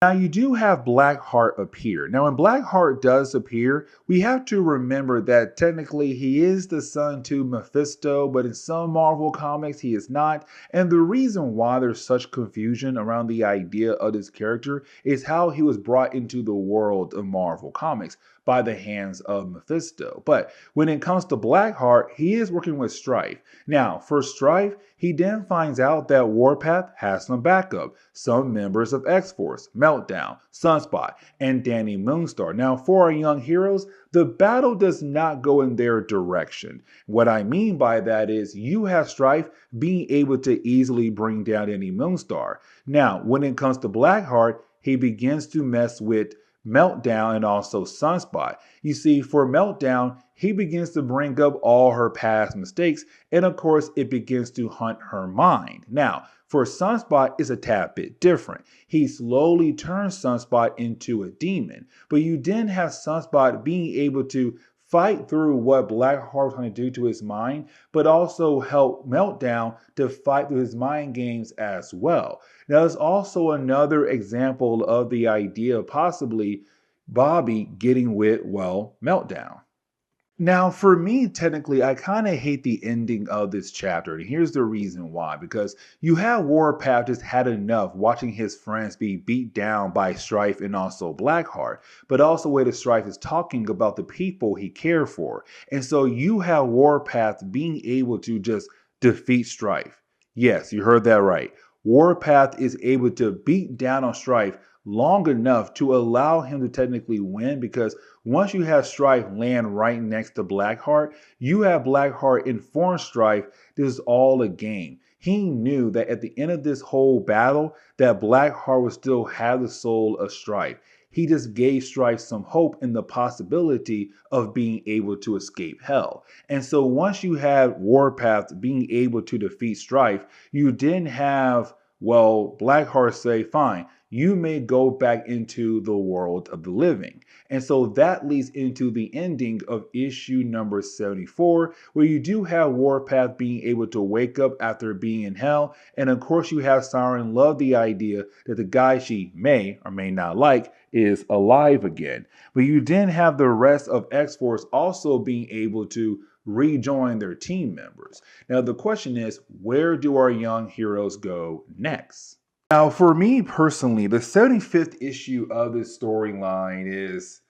Now you do have Blackheart appear. Now when Blackheart does appear, we have to remember that technically he is the son to Mephisto, but in some Marvel comics he is not. And the reason why there's such confusion around the idea of this character is how he was brought into the world of Marvel comics by the hands of Mephisto. But when it comes to Blackheart, he is working with Strife. Now, for Strife, he then finds out that Warpath has some backup, some members of X-Force, Meltdown, Sunspot, and Danny Moonstar. Now, for our young heroes, the battle does not go in their direction. What I mean by that is you have Strife being able to easily bring down Danny Moonstar. Now, when it comes to Blackheart, he begins to mess with Meltdown and also Sunspot. You see, for Meltdown, he begins to bring up all her past mistakes, and of course, it begins to hunt her mind. Now, for Sunspot, it's a tad bit different. He slowly turns Sunspot into a demon, but you then have Sunspot being able to fight through what Blackheart was trying to do to his mind, but also help Meltdown to fight through his mind games as well. Now, there's also another example of the idea of possibly Bobby getting with, well, Meltdown. Now, for me, technically, I kind of hate the ending of this chapter. And here's the reason why. Because you have Warpath just had enough watching his friends be beat down by Strife and also Blackheart. But also where the Strife is talking about the people he cared for. And so you have Warpath being able to just defeat Strife. Yes, you heard that right. Warpath is able to beat down on Strife long enough to allow him to technically win, because once you have Strife land right next to Blackheart, you have Blackheart inform Strife this is all a game. He knew that at the end of this whole battle that Blackheart would still have the soul of Strife. He just gave Strife some hope in the possibility of being able to escape hell. And so once you have Warpath being able to defeat Strife, you then have, well, Blackheart say, fine, you may go back into the world of the living. And so that leads into the ending of issue number 74, where you do have Warpath being able to wake up after being in hell. And of course, you have Siren love the idea that the guy she may or may not like is alive again. But you then have the rest of X-Force also being able to rejoin their team members. Now, the question is, where do our young heroes go next? Now, for me personally, the 75th issue of this storyline is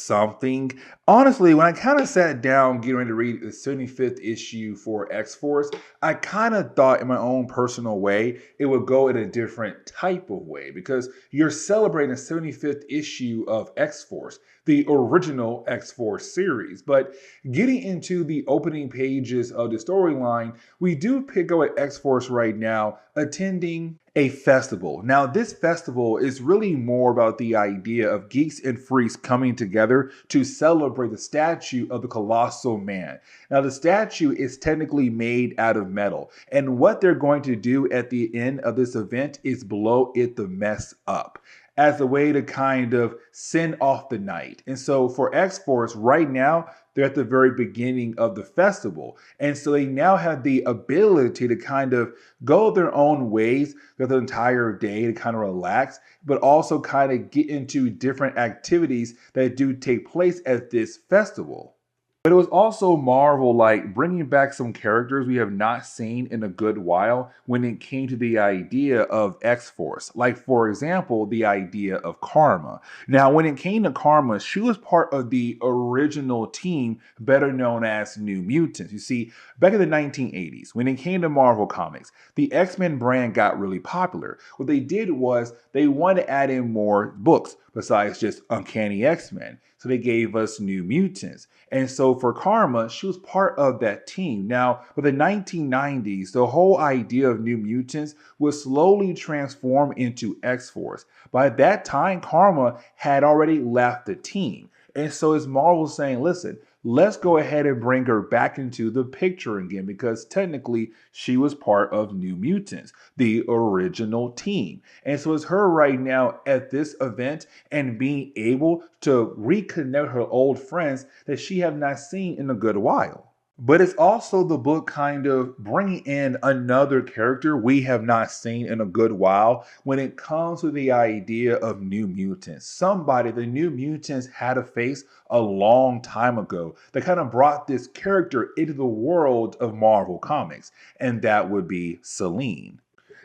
something. Honestly, when I kind of sat down getting ready to read the 75th issue for X-Force, I kind of thought in my own personal way, it would go in a different type of way, because you're celebrating the 75th issue of X-Force, the original X-Force series. But getting into the opening pages of the storyline, we do pick up at X-Force right now attending A festival. Now, this festival is really more about the idea of geeks and freaks coming together to celebrate the statue of the colossal man. Now, the statue is technically made out of metal, and what they're going to do at the end of this event is blow it the mess up as a way to kind of send off the night. And so for X Force, right now, they're at the very beginning of the festival. And so they now have the ability to kind of go their own ways for the entire day to kind of relax, but also kind of get into different activities that do take place at this festival. But it was also Marvel like bringing back some characters we have not seen in a good while when it came to the idea of X-Force. Like, for example, the idea of Karma. Now, when it came to Karma, she was part of the original team, better known as New Mutants. You see, back in the 1980s, when it came to Marvel Comics, the X-Men brand got really popular. What they did was they wanted to add in more books besides just Uncanny X-Men. So they gave us New Mutants. And so for Karma, she was part of that team. Now, for the 1990s, the whole idea of New Mutants was slowly transformed into X-Force. By that time, Karma had already left the team. And so it's Marvel saying, listen, let's go ahead and bring her back into the picture again because technically she was part of New Mutants, the original team. And so it's her right now at this event and being able to reconnect her old friends that she have not seen in a good while. But it's also the book kind of bringing in another character we have not seen in a good while when it comes to the idea of New Mutants. Somebody the New Mutants had to face a long time ago that kind of brought this character into the world of Marvel Comics, and that would be Selene.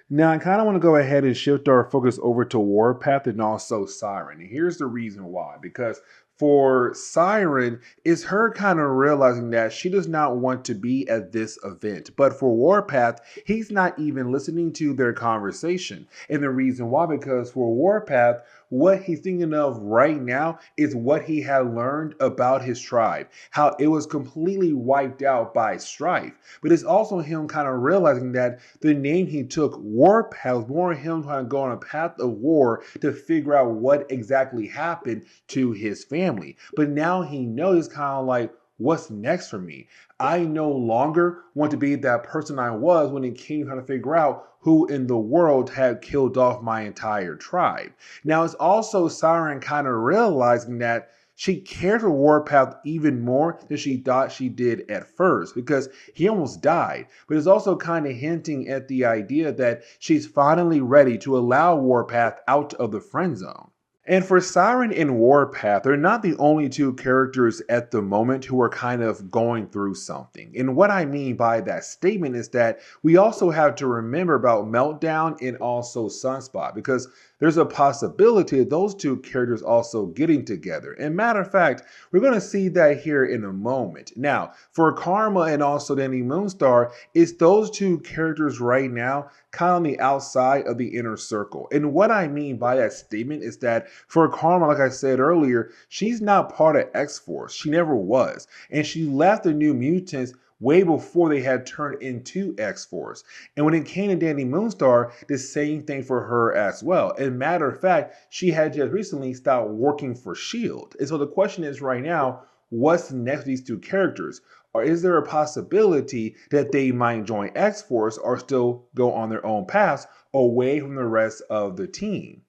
Now, I kind of want to go ahead and shift our focus over to Warpath and also Siren. And here's the reason why. Because for Siren, it's her kind of realizing that she does not want to be at this event. But for Warpath, he's not even listening to their conversation. And the reason why, because for Warpath, what he's thinking of right now is what he had learned about his tribe, how it was completely wiped out by strife. But it's also him kind of realizing that the name he took, Warpath, was more him trying to go on a path of war to figure out what exactly happened to his family. But now he knows kind of like, what's next for me? I no longer want to be that person I was when it came time to figure out who in the world had killed off my entire tribe. Now, it's also Siren kind of realizing that she cared for Warpath even more than she thought she did at first because he almost died. But it's also kind of hinting at the idea that she's finally ready to allow Warpath out of the friend zone. And for Siren and Warpath, they're not the only two characters at the moment who are kind of going through something. And what I mean by that statement is that we also have to remember about Meltdown and also Sunspot, because there's a possibility of those two characters also getting together. And matter of fact, we're going to see that here in a moment. Now, for Karma and also Danny Moonstar, it's those two characters right now kind of on the outside of the inner circle. And what I mean by that statement is that for Karma, like I said earlier, she's not part of X-Force. She never was. And she left the New Mutants way before they had turned into X-Force. And when it came to Danny Moonstar, the same thing for her as well. And matter of fact, she had just recently stopped working for S.H.I.E.L.D. And so the question is right now, what's next with these two characters? Or is there a possibility that they might join X-Force or still go on their own paths away from the rest of the team?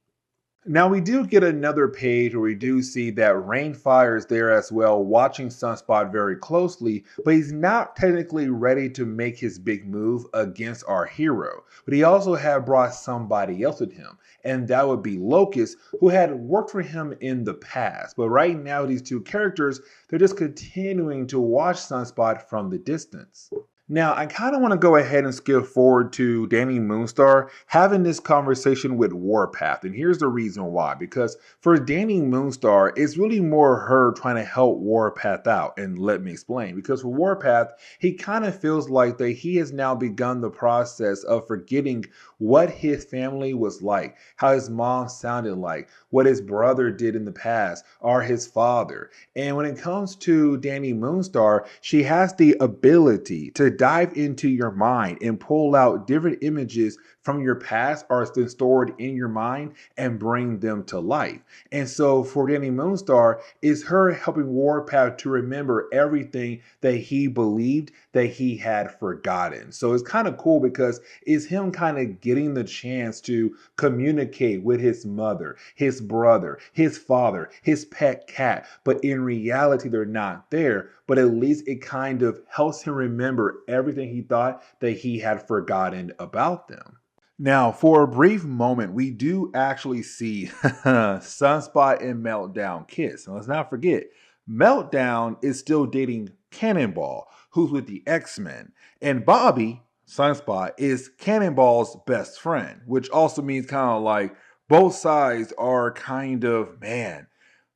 Now, we do get another page where we do see that Rainfire is there as well, watching Sunspot very closely, but he's not technically ready to make his big move against our hero. But he also had brought somebody else with him, and that would be Locust, who had worked for him in the past. But right now, these two characters, they're just continuing to watch Sunspot from the distance. Now, I kind of want to go ahead and skip forward to Danny Moonstar having this conversation with Warpath. And here's the reason why. Because for Danny Moonstar, it's really more her trying to help Warpath out. And let me explain. Because for Warpath, he kind of feels like that he has now begun the process of forgetting what his family was like, how his mom sounded like, what his brother did in the past, or his father. And when it comes to Danny Moonstar, she has the ability to dive into your mind and pull out different images from your past are still stored in your mind and bring them to life. And so for Danny Moonstar, is her helping Warpath to remember everything that he believed that he had forgotten. So it's kind of cool because it's him kind of getting the chance to communicate with his mother, his brother, his father, his pet cat. But in reality, they're not there. But at least it kind of helps him remember everything he thought that he had forgotten about them. Now, for a brief moment, we do actually see Sunspot and Meltdown kiss. And let's not forget, Meltdown is still dating Cannonball, who's with the X-Men. And Bobby, Sunspot, is Cannonball's best friend, which also means kind of like both sides are kind of, man,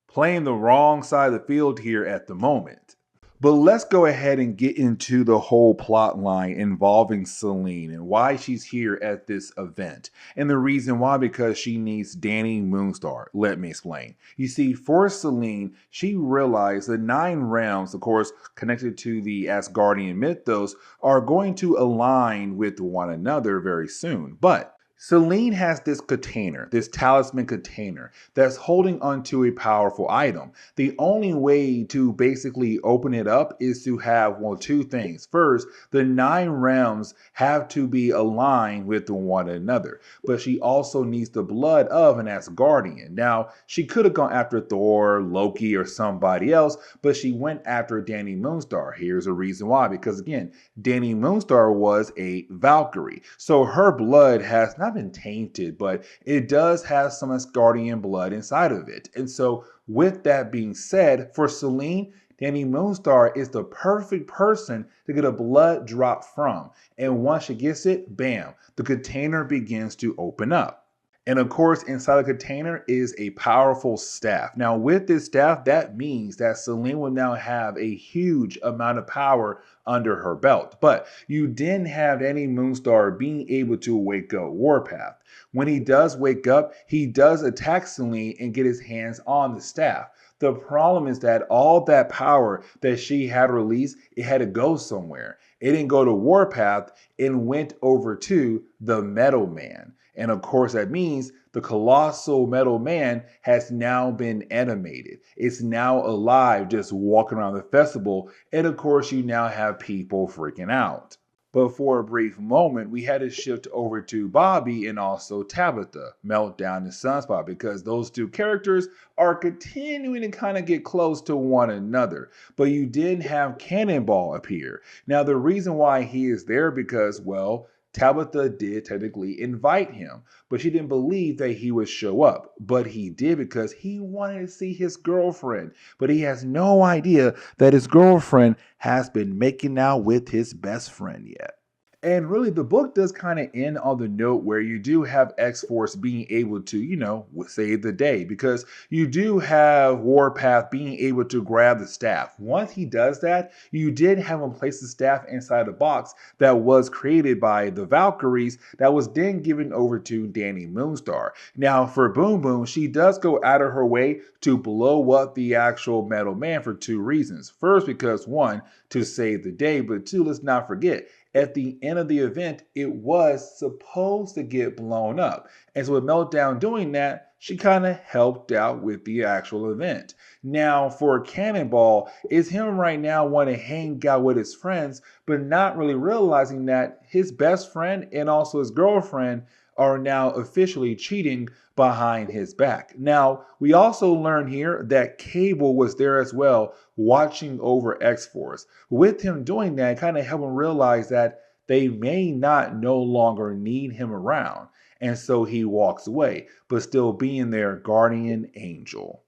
playing the wrong side of the field here at the moment. But let's go ahead and get into the whole plot line involving Selene and why she's here at this event. And the reason why, because she needs Danny Moonstar. Let me explain. You see, for Selene, she realized the 9 realms, of course, connected to the Asgardian mythos, are going to align with one another very soon. But Selene has this container, this talisman container, that's holding onto a powerful item. The only way to basically open it up is to have, well, 2 things. First, the 9 realms have to be aligned with one another, but she also needs the blood of an Asgardian. Now, she could have gone after Thor, Loki, or somebody else, but she went after Danny Moonstar. Here's a reason why, because again, Danny Moonstar was a Valkyrie, so her blood has not been tainted, but it does have some Asgardian blood inside of it. And so with that being said, for Selene, Danny Moonstar is the perfect person to get a blood drop from. And once she gets it, bam, the container begins to open up. And of course, inside the container is a powerful staff. Now, with this staff, that means that Selene will now have a huge amount of power under her belt. But you didn't have any Moonstar being able to wake up Warpath. When he does wake up, he does attack Selene and get his hands on the staff. The problem is that all that power that she had released, it had to go somewhere. It didn't go to Warpath, it went over to the Metal Man. And of course, that means the colossal metal man has now been animated. It's now alive, just walking around the festival. And of course, you now have people freaking out. But for a brief moment, we had to shift over to Bobby and also Tabitha, Meltdown and Sunspot, because those 2 characters are continuing to kind of get close to one another. But you didn't have Cannonball appear. Now, the reason why he is there because, well, Tabitha did technically invite him, but she didn't believe that he would show up. But he did because he wanted to see his girlfriend. But he has no idea that his girlfriend has been making out with his best friend yet. And really, the book does kind of end on the note where you do have X-Force being able to, save the day, because you do have Warpath being able to grab the staff. Once he does that, you did have him place the staff inside a box that was created by the Valkyries that was then given over to Danny Moonstar. Now, for Boom Boom, she does go out of her way to blow up the actual Metal Man for 2 reasons. First, because 1, to save the day, but 2, let's not forget, at the end of the event, it was supposed to get blown up. And so with Meltdown doing that, she kind of helped out with the actual event. Now, for Cannonball, is him right now wanting to hang out with his friends, but not really realizing that his best friend and also his girlfriend are now officially cheating behind his back. Now, we also learn here that Cable was there as well, watching over X-Force. With him doing that, kind of help him realize that they may not no longer need him around. And so he walks away, but still being their guardian angel.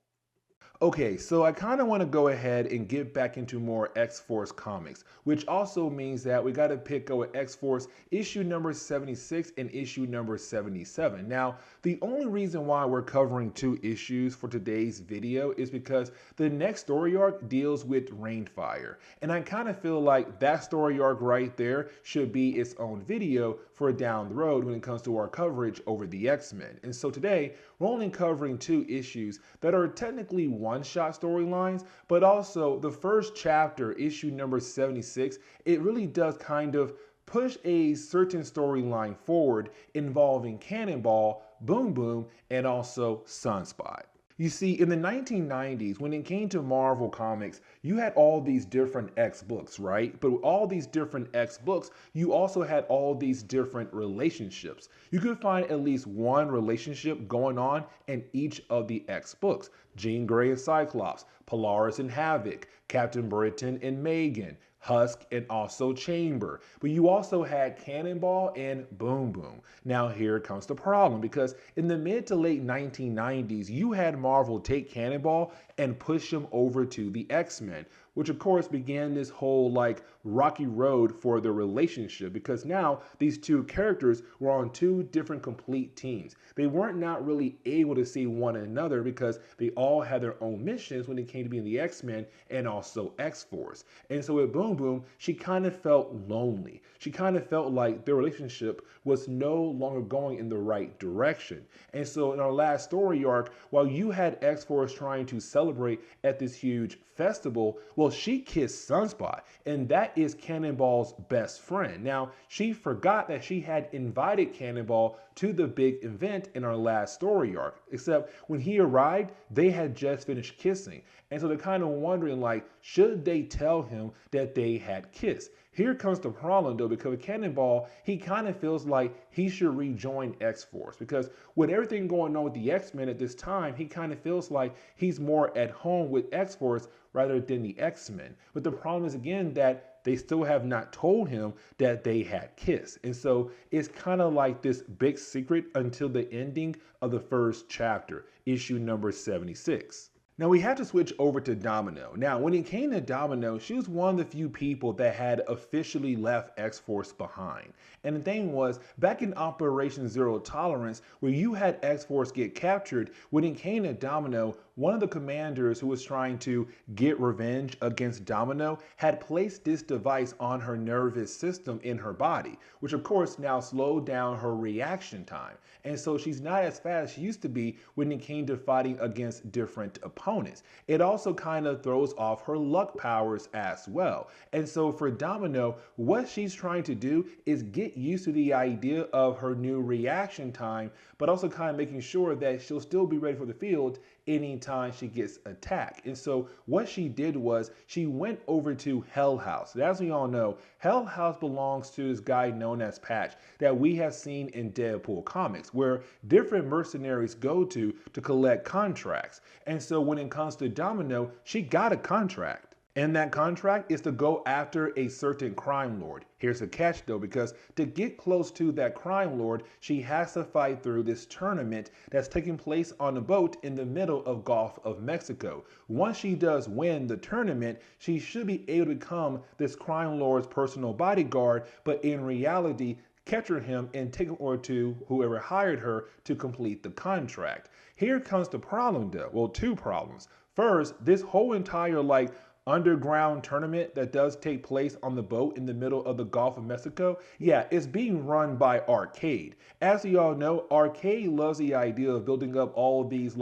Okay, so I kind of want to go ahead and get back into more X-Force comics, which also means that we got to pick up with X-Force issue number 76 and issue number 77. Now, the only reason why we're covering 2 issues for today's video is because the next story arc deals with Rainfire. And I kind of feel like that story arc right there should be its own video for down the road when it comes to our coverage over the X-Men. And so today, we're only covering 2 issues that are technically one-shot storylines, but also the first chapter, issue number 76, it really does kind of push a certain storyline forward involving Cannonball, Boom Boom, and also Sunspot. You see, in the 1990s, when it came to Marvel Comics, you had all these different X books, right? But with all these different X books, you also had all these different relationships. You could find at least one relationship going on in each of the X books. Jean Grey and Cyclops, Polaris and Havoc, Captain Britain and Megan, Husk, and also Chamber. But you also had Cannonball and Boom Boom. Now here comes the problem, because in the mid to late 1990s, you had Marvel take Cannonball and push him over to the X-Men, which of course began this whole like rocky road for the relationship, because now these two characters were on two different complete teams. They weren't not really able to see one another because they all had their own missions when it came to being the X-Men and also X-Force. And so with Boom Boom, she kind of felt lonely. She kind of felt like their relationship was no longer going in the right direction. And so in our last story arc, while you had X-Force trying to celebrate at this huge festival, well, she kissed Sunspot, and that is Cannonball's best friend. Now, she forgot that she had invited Cannonball to the big event in our last story arc, except when he arrived, they had just finished kissing. And so they're kind of wondering, like, should they tell him that they had kissed? Here comes the problem though, because with Cannonball, he kind of feels like he should rejoin X-Force, because with everything going on with the X-Men at this time, he kind of feels like he's more at home with X-Force rather than the X-Men. But the problem is again that they still have not told him that they had kissed. And so it's kind of like this big secret until the ending of the first chapter, issue number 76. Now we have to switch over to Domino. Now, when it came to Domino, she was one of the few people that had officially left X-Force behind. And the thing was, back in Operation Zero Tolerance, where you had X-Force get captured, when it came to Domino, one of the commanders who was trying to get revenge against Domino had placed this device on her nervous system in her body, which of course now slowed down her reaction time. And so she's not as fast as she used to be when it came to fighting against different opponents. It also kind of throws off her luck powers as well. And so for Domino, what she's trying to do is get used to the idea of her new reaction time, but also kind of making sure that she'll still be ready for the field anytime she gets attacked. And so what she did was she went over to Hell House. As we all know, Hell House belongs to this guy known as Patch that we have seen in Deadpool comics, where different mercenaries go to collect contracts. And so when it comes to Domino, she got a contract. And that contract is to go after a certain crime lord. Here's the catch though, because to get close to that crime lord, she has to fight through this tournament that's taking place on a boat in the middle of Gulf of Mexico. Once she does win the tournament, she should be able to become this crime lord's personal bodyguard, but in reality, capture him and take him over to whoever hired her to complete the contract. Here comes the problem though. Well, two problems. First, this whole entire underground tournament that does take place on the boat in the middle of the Gulf of Mexico, yeah, it's being run by Arcade. As we all know, Arcade loves the idea of building up all of these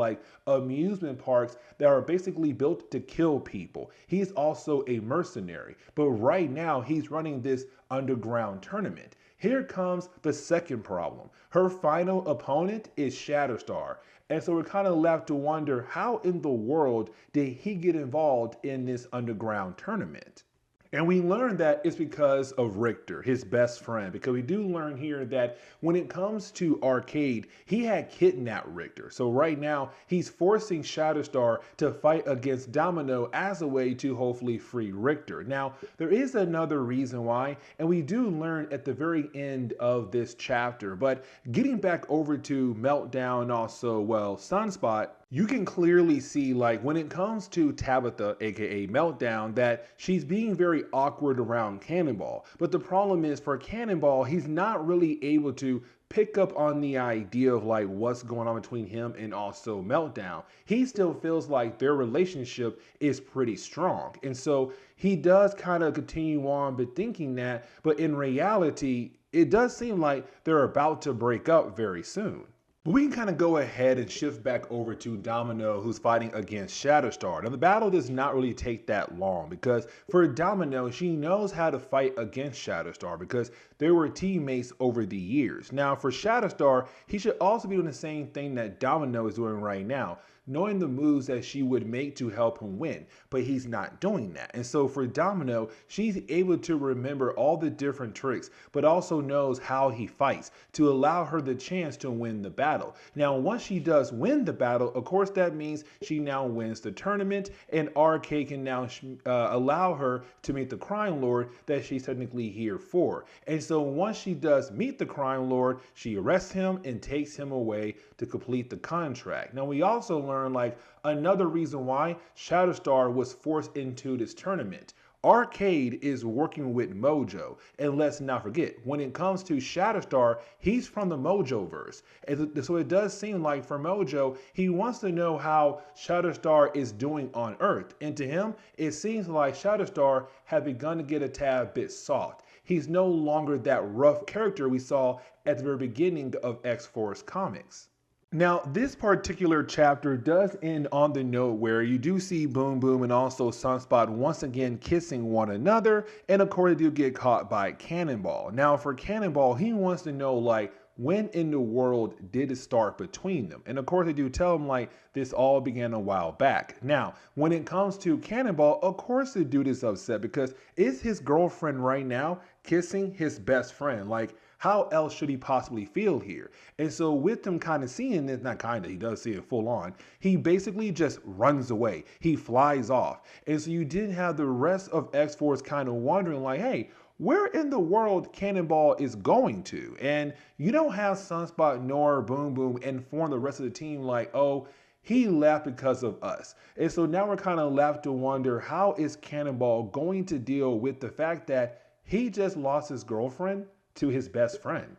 amusement parks that are basically built to kill people. He's also a mercenary, but right now he's running this underground tournament. Here comes the second problem. Her final opponent is Shatterstar. And so we're kind of left to wonder, how in the world did he get involved in this underground tournament? And we learned that it's because of Richter, his best friend, because we do learn here that when it comes to Arcade, he had kidnapped Richter. So right now, he's forcing Shatterstar to fight against Domino as a way to hopefully free Richter. Now, there is another reason why, and we do learn at the very end of this chapter, but getting back over to Meltdown and also, well, Sunspot, you can clearly see, when it comes to Tabitha, aka Meltdown, that she's being very awkward around Cannonball. But the problem is, for Cannonball, he's not really able to pick up on the idea of what's going on between him and also Meltdown. He still feels like their relationship is pretty strong. And so he does kind of continue on but thinking that, but in reality, it does seem like they're about to break up very soon. But we can kind of go ahead and shift back over to Domino, who's fighting against Shatterstar. Now, the battle does not really take that long because for Domino, she knows how to fight against Shatterstar because they were teammates over the years. Now, for Shatterstar, he should also be doing the same thing that Domino is doing right now, knowing the moves that she would make to help him win, but he's not doing that. And so for Domino, she's able to remember all the different tricks, but also knows how he fights to allow her the chance to win the battle. Now, once she does win the battle, of course, that means she now wins the tournament, and RK can now allow her to meet the Crime Lord that she's technically here for. And so once she does meet the Crime Lord, she arrests him and takes him away to complete the contract. Now, we also learn like another reason why Shatterstar was forced into this tournament. Arcade is working with Mojo, and let's not forget, when it comes to Shatterstar, he's from the Mojoverse, and so it does seem like for Mojo, he wants to know how Shatterstar is doing on Earth, and to him, it seems like Shatterstar had begun to get a tad bit soft. He's no longer that rough character we saw at the very beginning of X-Force comics. Now, this particular chapter does end on the note where you do see Boom Boom and also Sunspot once again kissing one another, and of course they do get caught by Cannonball. Now, for Cannonball, he wants to know like, when in the world did it start between them? And of course they do tell him like this all began a while back. Now, when it comes to Cannonball, of course the dude is upset because it's his girlfriend right now kissing his best friend. Like, how else should he possibly feel here? And so with him kind of seeing this, not kind of, he does see it full on, he basically just runs away. He flies off. And so you did have the rest of X-Force kind of wondering like, hey, where in the world Cannonball is going to? And you don't have Sunspot nor Boom Boom inform the rest of the team like, oh, he left because of us. And so now we're kind of left to wonder, how is Cannonball going to deal with the fact that he just lost his girlfriend to his best friend?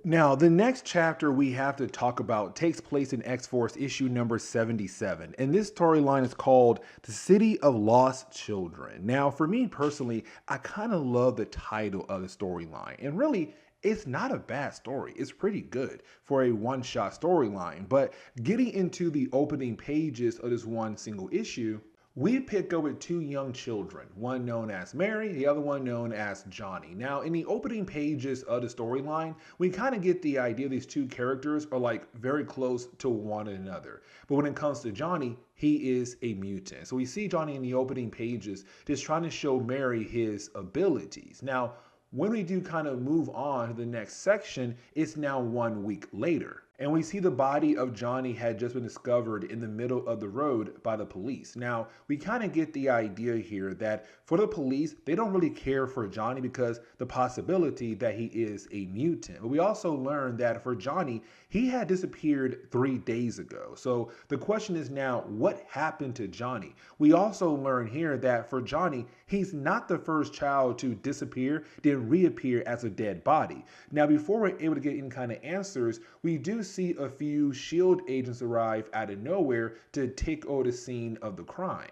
Now, the next chapter we have to talk about takes place in X-Force issue number 77, and this storyline is called The City of Lost Children. Now, for me personally, I kind of love the title of the storyline, and really, it's not a bad story. It's pretty good for a one-shot storyline, but getting into the opening pages of this one single issue, we pick up with two young children, one known as Mary, the other one known as Johnny. Now, in the opening pages of the storyline, we kind of get the idea these two characters are like very close to one another. But when it comes to Johnny, he is a mutant. So we see Johnny in the opening pages just trying to show Mary his abilities. Now, when we do kind of move on to the next section, it's now 1 week later. And we see the body of Johnny had just been discovered in the middle of the road by the police. Now, we kind of get the idea here that for the police, they don't really care for Johnny because the possibility that he is a mutant. But we also learned that for Johnny, he had disappeared 3 days ago. So the question is now, what happened to Johnny? We also learn here that for Johnny, he's not the first child to disappear, then reappear as a dead body. Now, before we're able to get any kind of answers, we do see a few SHIELD agents arrive out of nowhere to take over the scene of the crime.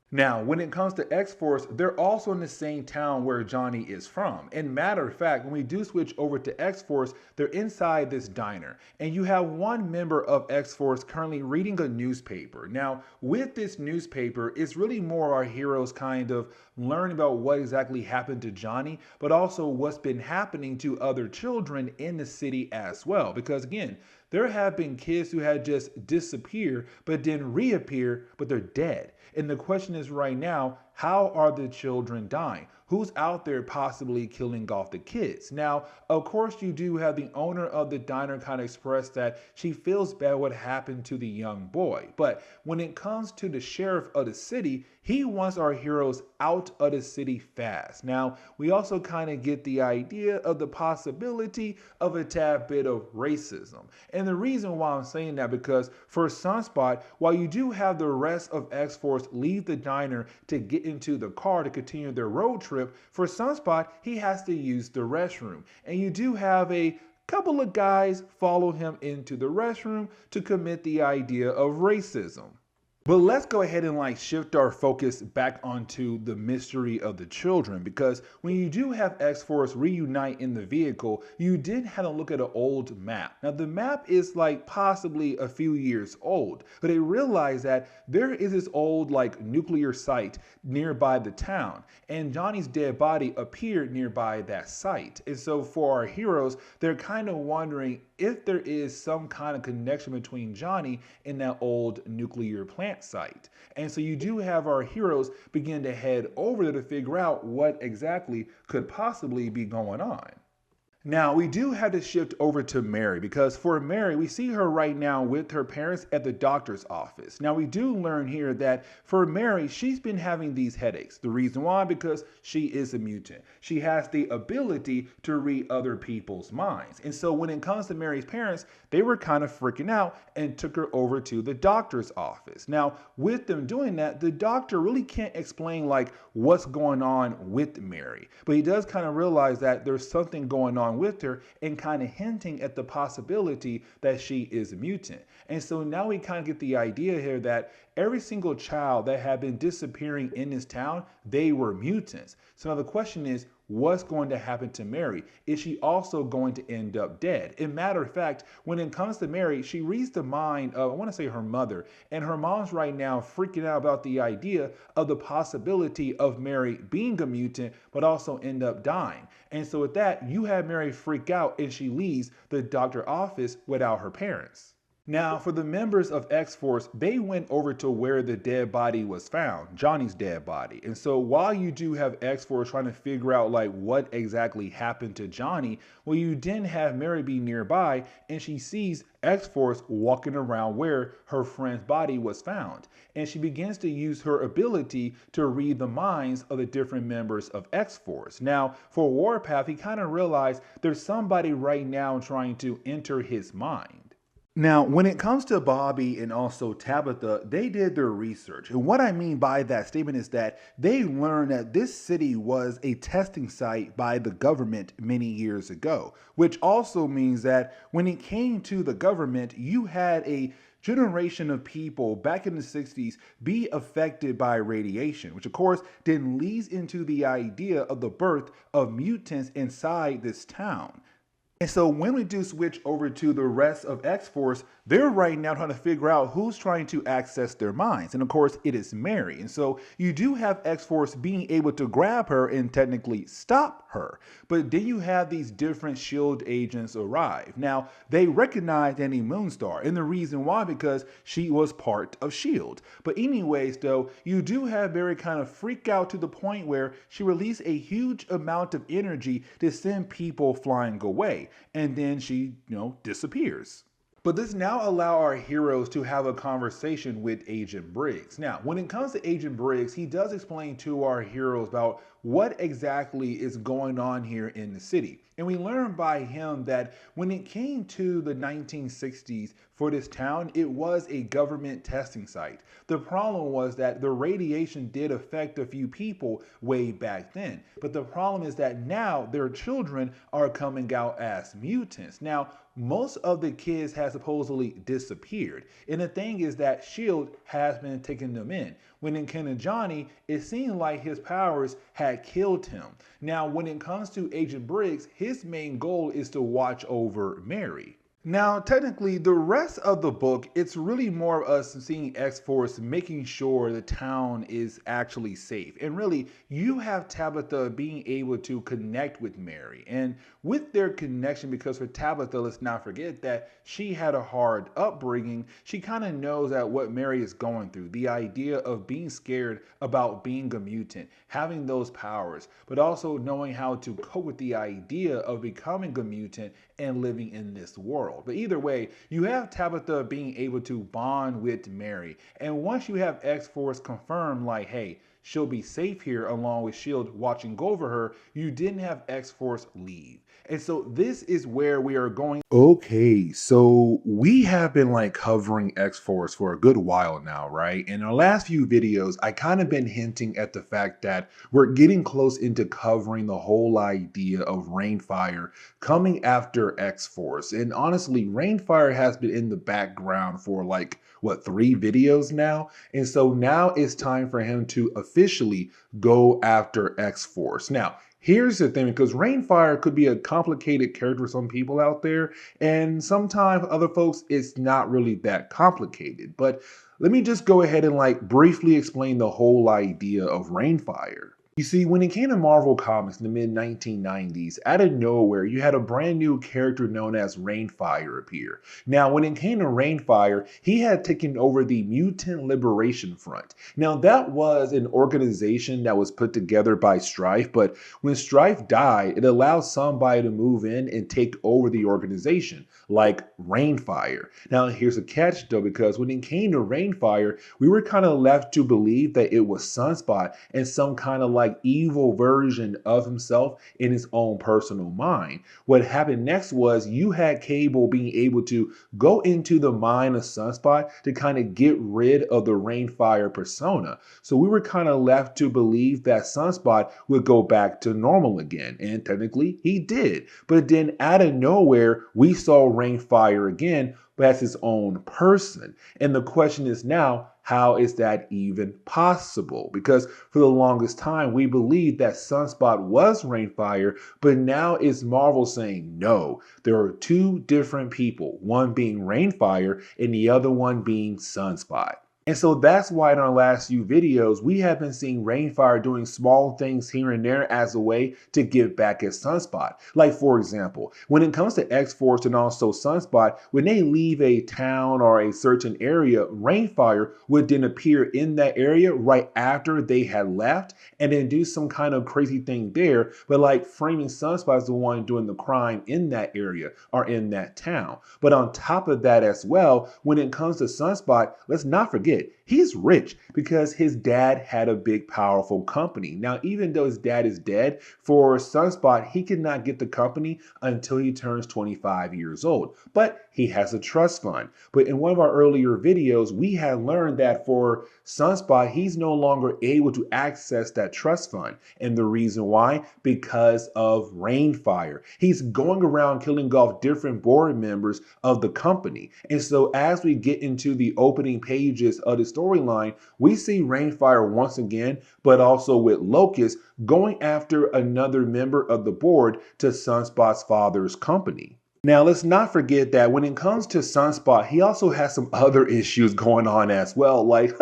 Now, when it comes to X-Force, they're also in the same town where Johnny is from. And matter of fact, when we do switch over to X-Force, they're inside this diner. And you have one member of X-Force currently reading a newspaper. Now, with this newspaper, it's really more our heroes kind of learn about what exactly happened to Johnny, but also what's been happening to other children in the city as well. Because again, there have been kids who had just disappeared, but then reappear, but they're dead. And the question is right now, how are the children dying? Who's out there possibly killing off the kids? Now, of course, you do have the owner of the diner kind of express that she feels bad what happened to the young boy. But when it comes to the sheriff of the city, he wants our heroes out of the city fast. Now, we also kind of get the idea of the possibility of a tad bit of racism. And the reason why I'm saying that, because for Sunspot, while you do have the rest of X-Force leave the diner to get into the car to continue their road trip, for Sunspot, he has to use the restroom. And you do have a couple of guys follow him into the restroom to commit the idea of racism. But let's go ahead and like shift our focus back onto the mystery of the children, because when you do have X-Force reunite in the vehicle, you did have to look at an old map. Now the map is like possibly a few years old, but they realize that there is this old like nuclear site nearby the town, and Johnny's dead body appeared nearby that site. And so for our heroes, they're kind of wondering if there is some kind of connection between Johnny and that old nuclear plant site. And so you do have our heroes begin to head over there to figure out what exactly could possibly be going on. Now, we do have to shift over to Mary, because for Mary, we see her right now with her parents at the doctor's office. Now, we do learn here that for Mary, she's been having these headaches. The reason why, because she is a mutant. She has the ability to read other people's minds. And so when it comes to Mary's parents, they were kind of freaking out and took her over to the doctor's office. Now, with them doing that, the doctor really can't explain like what's going on with Mary, but he does kind of realize that there's something going on with her and kind of hinting at the possibility that she is a mutant. And so now we kind of get the idea here that every single child that had been disappearing in this town, they were mutants. So now the question is, what's going to happen to Mary? Is she also going to end up dead? In matter of fact, when it comes to Mary, she reads the mind of, I want to say her mother, and her mom's right now freaking out about the idea of the possibility of Mary being a mutant, but also end up dying. And so with that, you have Mary freak out and she leaves the doctor's office without her parents. Now, for the members of X-Force, they went over to where the dead body was found, Johnny's dead body. And so while you do have X-Force trying to figure out like what exactly happened to Johnny, well, you didn't have Mary be nearby, and she sees X-Force walking around where her friend's body was found. And she begins to use her ability to read the minds of the different members of X-Force. Now, for Warpath, he kind of realized there's somebody right now trying to enter his mind. Now, when it comes to Bobby and also Tabitha, they did their research. And what I mean by that statement is that they learned that this city was a testing site by the government many years ago, which also means that when it came to the government, you had a generation of people back in the 60s be affected by radiation, which of course then leads into the idea of the birth of mutants inside this town. And so when we do switch over to the rest of X-Force, they're right now trying to figure out who's trying to access their minds. And of course, it is Mary. And so you do have X-Force being able to grab her and technically stop her. But then you have these different SHIELD agents arrive. Now, they recognize Annie Moonstar. And the reason why, because she was part of SHIELD. But anyways, though, you do have Mary kind of freak out to the point where she released a huge amount of energy to send people flying away. And then she, disappears. But this now allows our heroes to have a conversation with Agent Briggs. Now, when it comes to Agent Briggs, he does explain to our heroes about what exactly is going on here in the city. And we learn by him that when it came to the 1960s for this town, it was a government testing site. The problem was that the radiation did affect a few people way back then. But the problem is that now their children are coming out as mutants. Now, most of the kids have supposedly disappeared. And the thing is that SHIELD has been taking them in. When it came to Johnny, it seemed like his powers had killed him. Now, when it comes to Agent Briggs, his main goal is to watch over Mary. Now, technically, the rest of the book, it's really more of us seeing X-Force making sure the town is actually safe. And really, you have Tabitha being able to connect with Mary. And with their connection, because for Tabitha, let's not forget that she had a hard upbringing, she kind of knows that what Mary is going through. The idea of being scared about being a mutant, having those powers, but also knowing how to cope with the idea of becoming a mutant and living in this world. But either way, you have Tabitha being able to bond with Mary. And once you have X-Force confirm like, hey, she'll be safe here along with SHIELD watching over her, you didn't have X-Force leave. And so this is where we are going. Okay, so we have been like covering X-Force for a good while now, right? In our last few videos, I kind of been hinting at the fact that we're getting close into covering the whole idea of Rainfire coming after X-Force. And honestly, Rainfire has been in the background for like, what, 3 videos now? And so now it's time for him to officially go after X-Force. Now, here's the thing, because Rainfire could be a complicated character for some people out there, and sometimes other folks, it's not really that complicated. But let me just go ahead and like briefly explain the whole idea of Rainfire. You see, when it came to Marvel Comics in the mid 1990s, out of nowhere, you had a brand new character known as Rainfire appear. Now, when it came to Rainfire, he had taken over the Mutant Liberation Front. Now, that was an organization that was put together by Strife, but when Strife died, it allowed somebody to move in and take over the organization, like Rainfire. Now, here's a catch though, because when it came to Rainfire, we were kind of left to believe that it was Sunspot and some kind of like evil version of himself in his own personal mind. What happened next was you had Cable being able to go into the mind of Sunspot to kind of get rid of the Rainfire persona. So we were kind of left to believe that Sunspot would go back to normal again. And technically he did. But then out of nowhere, we saw Rainfire again, but as his own person. And the question is now, how is that even possible? Because for the longest time, we believed that Sunspot was Rainfire, but now it's Marvel saying, no, there are 2 different people, one being Rainfire and the other one being Sunspot. And so that's why in our last few videos, we have been seeing Rainfire doing small things here and there as a way to give back at Sunspot. Like, for example, when it comes to X-Force and also Sunspot, when they leave a town or a certain area, Rainfire would then appear in that area right after they had left and then do some kind of crazy thing there, but like framing Sunspot as the one doing the crime in that area or in that town. But on top of that as well, when it comes to Sunspot, let's not forget, he's rich because his dad had a big, powerful company. Now, even though his dad is dead, for Sunspot, he cannot get the company until he turns 25 years old. But he has a trust fund. But in one of our earlier videos, we had learned that for Sunspot, he's no longer able to access that trust fund. And the reason why? Because of Rainfire. He's going around killing off different board members of the company. And so as we get into the opening pages of the storyline, we see Rainfire once again, but also with Locust going after another member of the board to Sunspot's father's company. Now, let's not forget that when it comes to Sunspot, he also has some other issues going on as well, like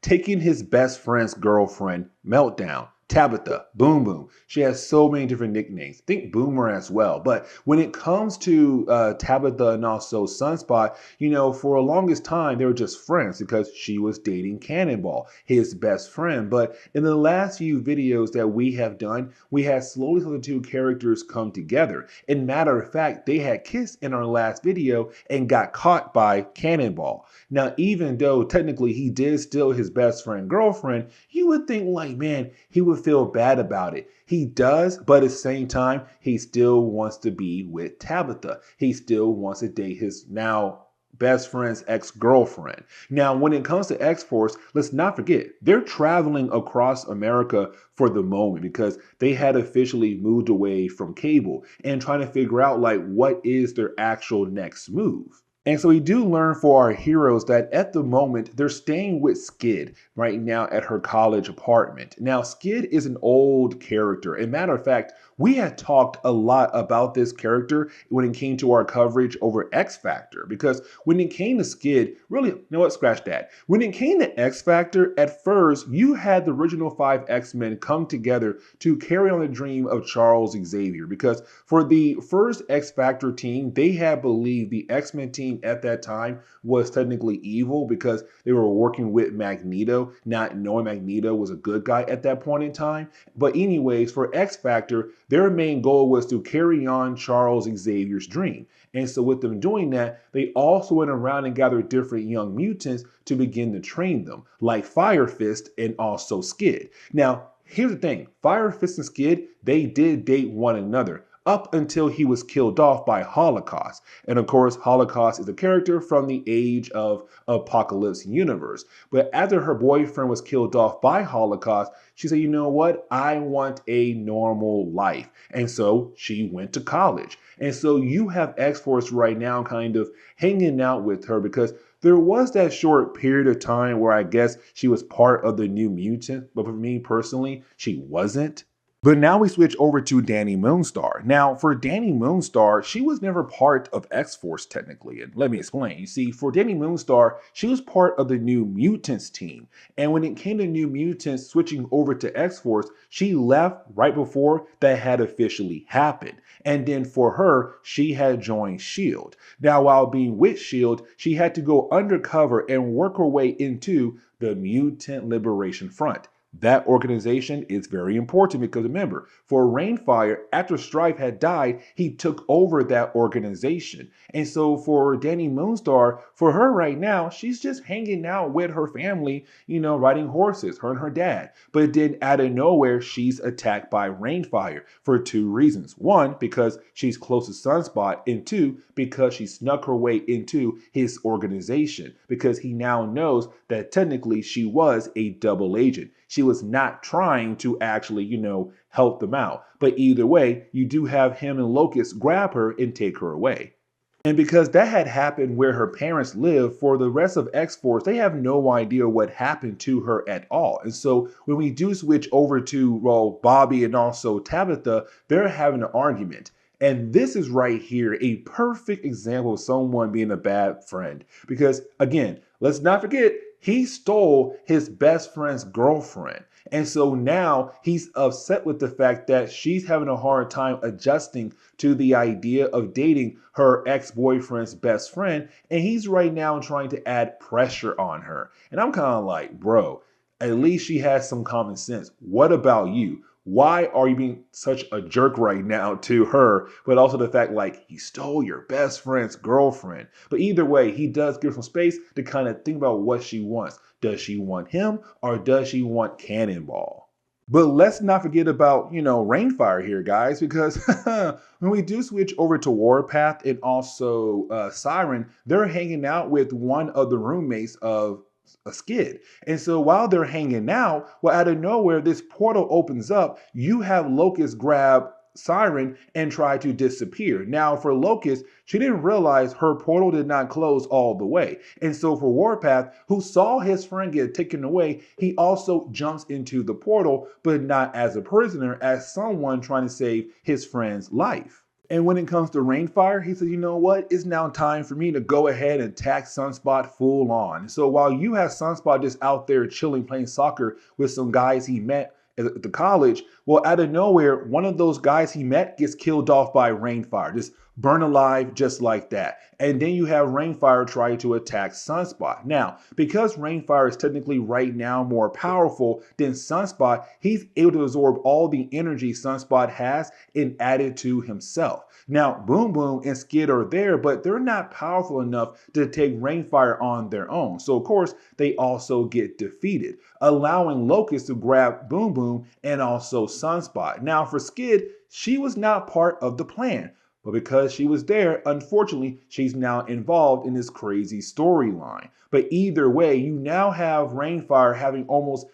taking his best friend's girlfriend, Meltdown. Tabitha, Boom Boom. She has so many different nicknames. Think Boomer as well. But when it comes to Tabitha and also Sunspot, you know, for the longest time, they were just friends because she was dating Cannonball, his best friend. But in the last few videos that we have done, we had slowly saw the 2 characters come together. And matter of fact, they had kissed in our last video and got caught by Cannonball. Now, even though technically he did steal his best friend girlfriend, you would think like, man, he would feel bad about it. He does, but at the same time, he still wants to be with Tabitha. He still wants to date his now best friend's ex-girlfriend. Now, when it comes to X-Force, let's not forget, they're traveling across America for the moment because they had officially moved away from Cable and trying to figure out like what is their actual next move. And so we do learn for our heroes that at the moment, they're staying with Skid right now at her college apartment. Now, Skid is an old character. As a matter of fact, we had talked a lot about this character when it came to our coverage over X Factor, because when it came to Skid, really, you know what, scratch that. When it came to X Factor, at first, you had the original 5 X-Men come together to carry on the dream of Charles Xavier, because for the first X Factor team, they had believed the X-Men team at that time was technically evil because they were working with Magneto, not knowing Magneto was a good guy at that point in time. But anyways, for X Factor, their main goal was to carry on Charles Xavier's dream. And so with them doing that, they also went around and gathered different young mutants to begin to train them, like Fire Fist and also Skid. Now, here's the thing, Fire Fist and Skid, they did date one another. up until he was killed off by Holocaust. And of course, Holocaust is a character from the Age of Apocalypse universe. But after her boyfriend was killed off by Holocaust, she said, you know what? I want a normal life. And so she went to college. And so you have X-Force right now kind of hanging out with her because there was that short period of time where I guess she was part of the New Mutant, but for me personally, she wasn't. But now we switch over to Danny Moonstar. Now, for Danny Moonstar, she was never part of X-Force technically, and let me explain. You see, for Danny Moonstar, she was part of the New Mutants team, and when it came to New Mutants switching over to X-Force, she left right before that had officially happened. And then for her, she had joined S.H.I.E.L.D. Now, while being with S.H.I.E.L.D., she had to go undercover and work her way into the Mutant Liberation Front. That organization is very important because remember, for Rainfire, after Strife had died, he took over that organization. And so for Danny Moonstar, for her right now, she's just hanging out with her family, riding horses, her and her dad. But then out of nowhere, she's attacked by Rainfire for two reasons. One, because she's close to Sunspot, and two, because she snuck her way into his organization, because he now knows that technically she was a double agent. She was not trying to actually, help them out. But either way, you do have him and Locust grab her and take her away. And because that had happened where her parents live, for the rest of X-Force, they have no idea what happened to her at all. And so when we do switch over to, well, Bobby and also Tabitha, they're having an argument. And this is right here a perfect example of someone being a bad friend. Because again, let's not forget, he stole his best friend's girlfriend. And so now he's upset with the fact that she's having a hard time adjusting to the idea of dating her ex-boyfriend's best friend. And he's right now trying to add pressure on her. And I'm kind of like, bro, at least she has some common sense. What about you? Why are you being such a jerk right now to her? But also the fact like he stole your best friend's girlfriend. But either way, he does give some space to kind of think about what she wants. Does she want him or does she want Cannonball? But let's not forget about, Rainfire here, guys, because when we do switch over to Warpath and also Siren, they're hanging out with one of the roommates of a Skid. And so while they're hanging out, well, out of nowhere, this portal opens up. You have Locust grab Siren and try to disappear. Now, for Locust, she didn't realize her portal did not close all the way. And so for Warpath, who saw his friend get taken away, he also jumps into the portal, but not as a prisoner, as someone trying to save his friend's life. And when it comes to Rainfire, he said, you know what? It's now time for me to go ahead and attack Sunspot full on. So while you have Sunspot just out there chilling, playing soccer with some guys he met at the college, well, out of nowhere, one of those guys he met gets killed off by Rainfire, just burned alive just like that. And then you have Rainfire try to attack Sunspot. Now, because Rainfire is technically right now more powerful than Sunspot, he's able to absorb all the energy Sunspot has and add it to himself. Now, Boom Boom and Skid are there, but they're not powerful enough to take Rainfire on their own. So, of course, they also get defeated, allowing Locust to grab Boom Boom and also Sunspot. Now, for Skid, she was not part of the plan. But because she was there, unfortunately, she's now involved in this crazy storyline. But either way, you now have Rainfire having almost.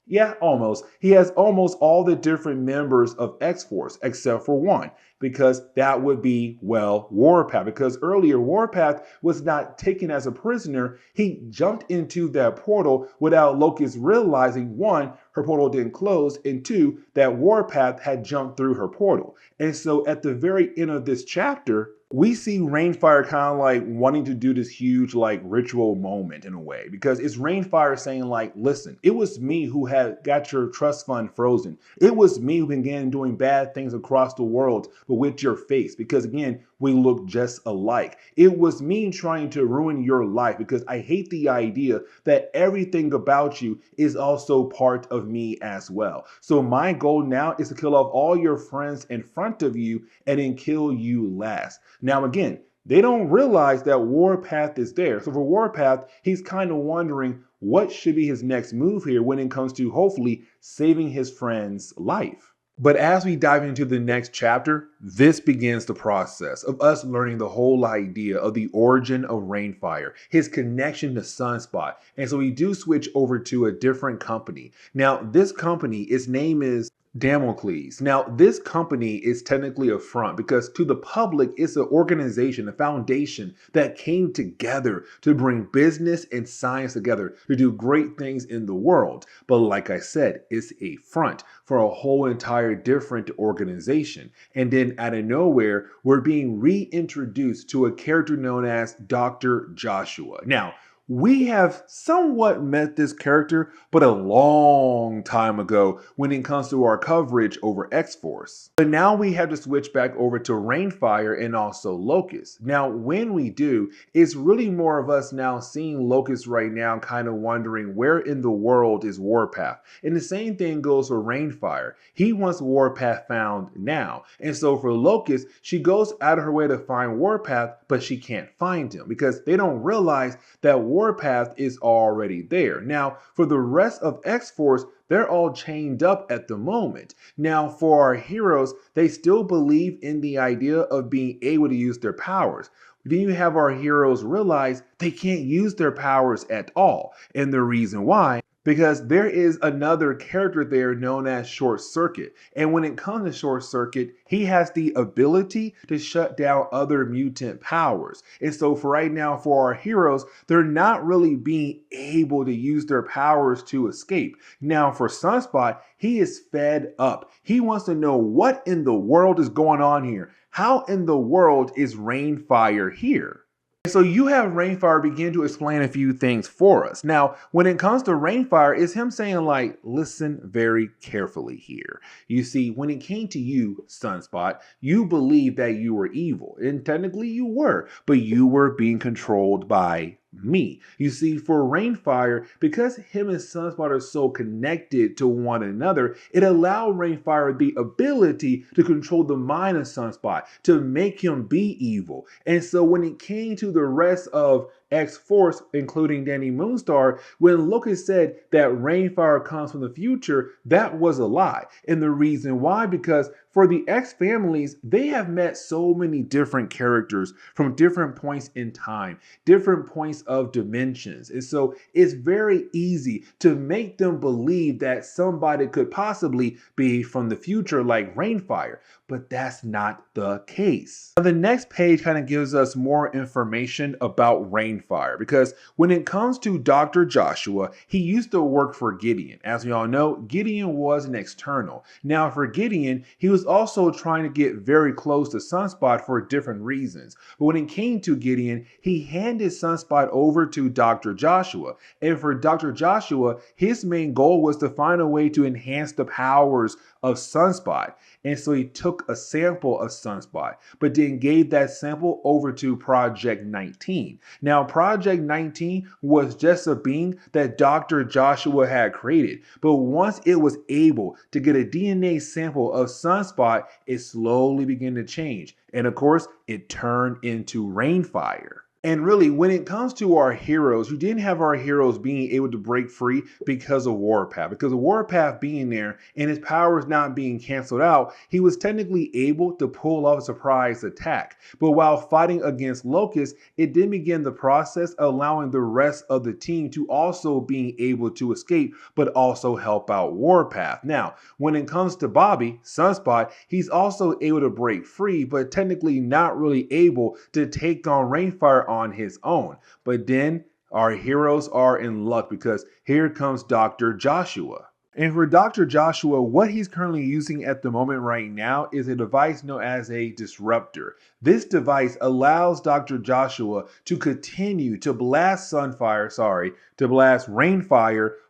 He has almost all the different members of X-Force, except for one, because that would be, well, Warpath. Because earlier, Warpath was not taken as a prisoner. He jumped into that portal without Locust realizing, one, her portal didn't close, and two, that Warpath had jumped through her portal. And so at the very end of this chapter, we see Rainfire kind of like wanting to do this huge like ritual moment in a way, because it's Rainfire saying like, listen, it was me who had got your trust fund frozen. It was me who began doing bad things across the world, but with your face, because again, we look just alike. It was me trying to ruin your life because I hate the idea that everything about you is also part of me as well. So my goal now is to kill off all your friends in front of you and then kill you last. Now, again, they don't realize that Warpath is there. So for Warpath, he's kind of wondering what should be his next move here when it comes to hopefully saving his friend's life. But as we dive into the next chapter, this begins the process of us learning the whole idea of the origin of Rainfire, his connection to Sunspot. And so we do switch over to a different company. Now, this company, its name is Damocles. Now, this company is technically a front because to the public, it's an organization, a foundation that came together to bring business and science together to do great things in the world. But like I said, it's a front for a whole entire different organization. And then out of nowhere, we're being reintroduced to a character known as Dr. Joshua. Now, we have somewhat met this character, but a long time ago when it comes to our coverage over X-Force. But now we have to switch back over to Rainfire and also Locust. Now, when we do, it's really more of us now seeing Locust right now kind of wondering where in the world is Warpath. And the same thing goes for Rainfire. He wants Warpath found now. And so for Locust, she goes out of her way to find Warpath, but she can't find him because they don't realize that Warpath is already there. Now, for the rest of X-Force, they're all chained up at the moment. Now, for our heroes, they still believe in the idea of being able to use their powers. Then you have our heroes realize they can't use their powers at all. And the reason why, because there is another character there known as Short Circuit. And when it comes to Short Circuit, he has the ability to shut down other mutant powers. And so for right now, for our heroes, they're not really being able to use their powers to escape. Now for Sunspot, he is fed up. He wants to know what in the world is going on here. How in the world is Rainfire here? So you have Rainfire begin to explain a few things for us. Now, when it comes to Rainfire, it's him saying like, listen very carefully here. You see, when it came to you, Sunspot, you believed that you were evil. And technically you were, but you were being controlled by me. You see, for Rainfire, because him and Sunspot are so connected to one another, it allowed Rainfire the ability to control the mind of Sunspot, to make him be evil. And so when it came to the rest of X-Force, including Danny Moonstar, when Locust said that Rainfire comes from the future, that was a lie. And the reason why, because for the X families, they have met so many different characters from different points in time, different points of dimensions. And so it's very easy to make them believe that somebody could possibly be from the future like Rainfire, but that's not the case. Now, the next page kind of gives us more information about Rainfire, because when it comes to Dr. Joshua, he used to work for Gideon. As we all know, Gideon was an external. Now for Gideon, he was also trying to get very close to Sunspot for different reasons. But when it came to Gideon, he handed Sunspot over to Dr. Joshua. And for Dr. Joshua, his main goal was to find a way to enhance the powers of Sunspot. And so he took a sample of Sunspot, but then gave that sample over to Project 19. Now, Project 19 was just a being that Dr. Joshua had created. But once it was able to get a DNA sample of Sunspot, it slowly began to change. And of course, it turned into Rainfire. And really, when it comes to our heroes, you didn't have our heroes being able to break free because of Warpath. Because of Warpath being there and his powers not being canceled out, he was technically able to pull off a surprise attack. But while fighting against Locust, it did begin the process allowing the rest of the team to also being able to escape, but also help out Warpath. Now, when it comes to Bobby, Sunspot, he's also able to break free, but technically not really able to take on Rainfire on his own. But then our heroes are in luck because here comes Dr. Joshua. And for Dr. Joshua, what he's currently using at the moment right now is a device known as a disruptor. This device allows Dr. Joshua to continue to blast Rainfire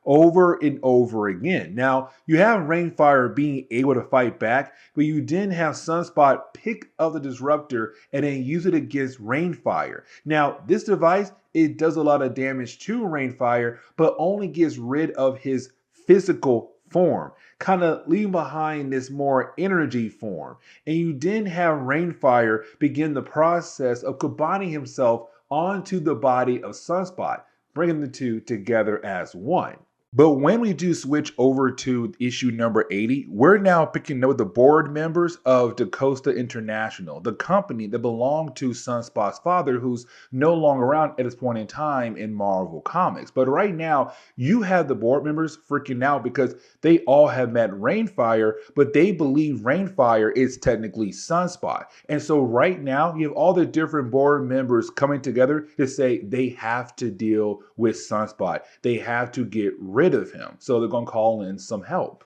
over and over again. Now, you have Rainfire being able to fight back, but you didn't have Sunspot pick up the disruptor and then use it against Rainfire. Now, this device, it does a lot of damage to Rainfire, but only gets rid of his physical form, kind of leaving behind this more energy form. And you didn't have Rainfire begin the process of combining himself onto the body of Sunspot, bringing the two together as one. But when we do switch over to issue number 80, we're now picking up the board members of DaCosta International, the company that belonged to Sunspot's father, who's no longer around at this point in time in Marvel Comics. But right now, you have the board members freaking out because they all have met Rainfire, but they believe Rainfire is technically Sunspot. And so right now, you have all the different board members coming together to say they have to deal with Sunspot. They have to get rid of him. So they're going to call in some help.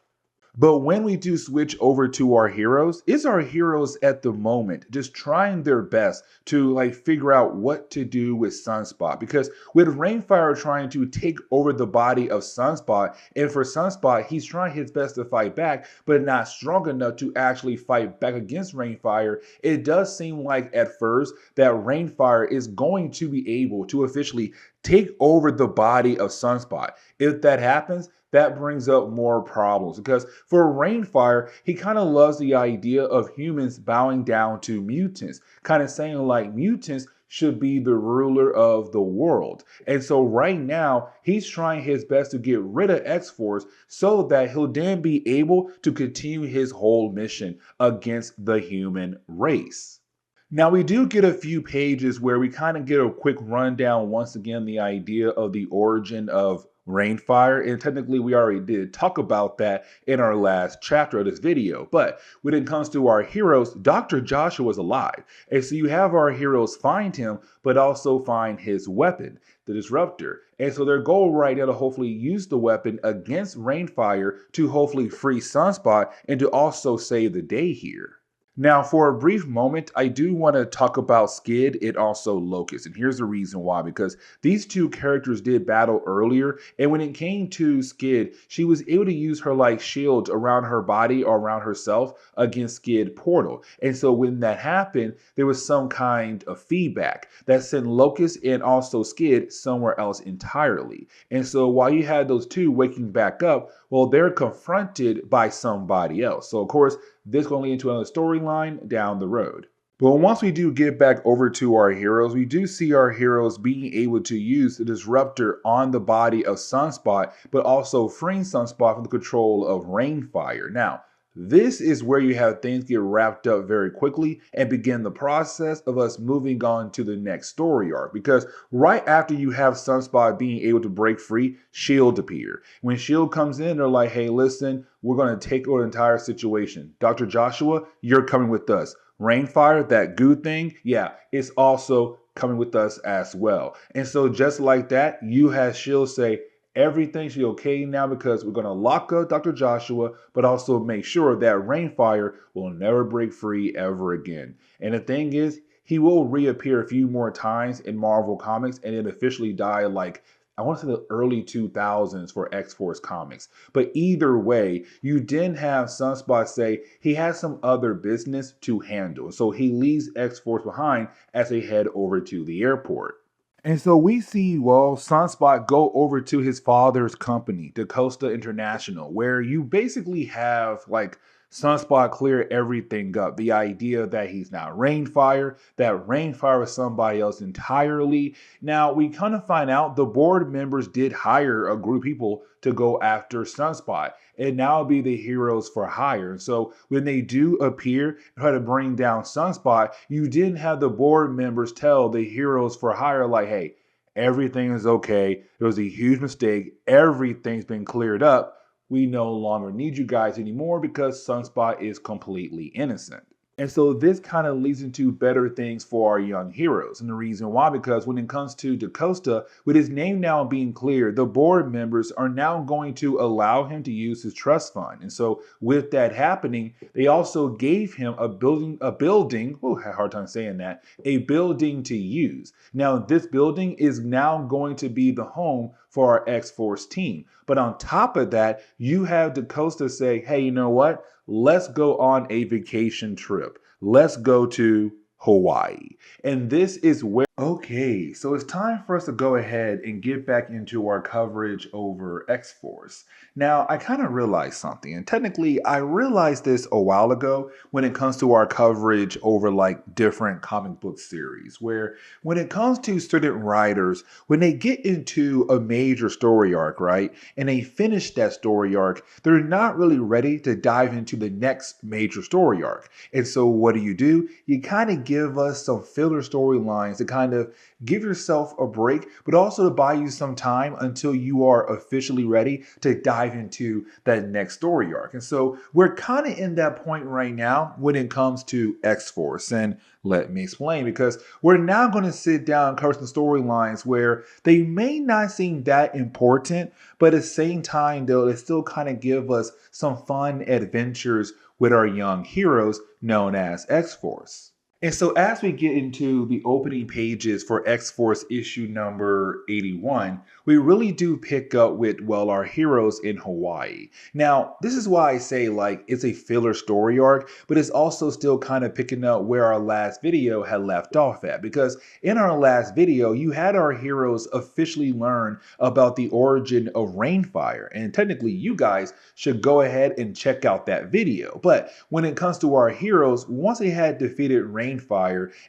But when we do switch over to our heroes, it's our heroes at the moment just trying their best to like figure out what to do with Sunspot. Because with Rainfire trying to take over the body of Sunspot, and for Sunspot, he's trying his best to fight back, but not strong enough to actually fight back against Rainfire. It does seem like at first that Rainfire is going to be able to officially take over the body of Sunspot. If that happens, that brings up more problems because for Rainfire, he kind of loves the idea of humans bowing down to mutants, kind of saying like mutants should be the ruler of the world. And so right now, he's trying his best to get rid of X-Force so that he'll then be able to continue his whole mission against the human race. Now, we do get a few pages where we kind of get a quick rundown, once again, the idea of the origin of Rainfire. And technically, we already did talk about that in our last chapter of this video. But when it comes to our heroes, Dr. Joshua is alive. And so you have our heroes find him, but also find his weapon, the Disruptor. And so their goal right now to hopefully use the weapon against Rainfire to hopefully free Sunspot and to also save the day here. Now, for a brief moment, I do want to talk about Skid and also Locust. And here's the reason why. Because these two characters did battle earlier. And when it came to Skid, she was able to use her like shields around her body or around herself against Skid Portal. And so when that happened, there was some kind of feedback that sent Locust and also Skid somewhere else entirely. And so while you had those two waking back up, well, they're confronted by somebody else. So, of course, this is going to lead into another storyline down the road. But once we do get back over to our heroes, we do see our heroes being able to use the Disruptor on the body of Sunspot, but also freeing Sunspot from the control of Rainfire. Now, this is where you have things get wrapped up very quickly and begin the process of us moving on to the next story arc. Because right after you have Sunspot being able to break free, S.H.I.E.L.D. appear. When S.H.I.E.L.D. comes in, they're like, hey, listen, we're going to take over the entire situation. Dr. Joshua, you're coming with us. Rainfire, that goo thing, yeah, it's also coming with us as well. And so just like that, you have S.H.I.E.L.D. say, everything should be okay now because we're going to lock up Dr. Joshua, but also make sure that Rainfire will never break free ever again. And the thing is, he will reappear a few more times in Marvel Comics and then officially die like, I want to say the early 2000s for X-Force Comics. But either way, you didn't have Sunspot say he has some other business to handle. So he leaves X-Force behind as they head over to the airport. And so we see, well, Sunspot go over to his father's company, DaCosta International, where you basically have like Sunspot clear everything up. The idea that he's not Rainfire, that Rainfire is somebody else entirely. Now, we kind of find out the board members did hire a group of people to go after Sunspot, and now it'll be the heroes for hire. So when they do appear and try to bring down Sunspot, you didn't have the board members tell the heroes for hire, like, hey, everything is okay. It was a huge mistake. Everything's been cleared up. We no longer need you guys anymore because Sunspot is completely innocent. And so this kind of leads into better things for our young heroes. And the reason why, because when it comes to DaCosta, with his name now being clear, the board members are now going to allow him to use his trust fund. And so with that happening, they also gave him a building, oh, I had a hard time saying that, a building to use. Now, this building is now going to be the home for our X-Force team. But on top of that, you have DaCosta say, hey, you know what? Let's go on a vacation trip. Let's go to Hawaii. And this is where Okay, so it's time for us to go ahead and get back into our coverage over X-Force. Now, I kind of realized something, and technically, I realized this a while ago when it comes to our coverage over like different comic book series, where when it comes to certain writers, when they get into a major story arc, right, and they finish that story arc, they're not really ready to dive into the next major story arc. And so, what do? You kind of give us some filler storylines to kind of give yourself a break, but also to buy you some time until you are officially ready to dive into that next story arc. And so, we're kind of in that point right now when it comes to X Force. And let me explain, because we're now going to sit down and cover some storylines where they may not seem that important, but at the same time, though, they still kind of give us some fun adventures with our young heroes known as X Force. And so, as we get into the opening pages for X Force issue number 81, we really do pick up with, well, our heroes in Hawaii. Now, this is why I say, like, it's a filler story arc, but it's also still kind of picking up where our last video had left off at. Because in our last video, you had our heroes officially learn about the origin of Rainfire. And technically, you guys should go ahead and check out that video. But when it comes to our heroes, once they had defeated Rainfire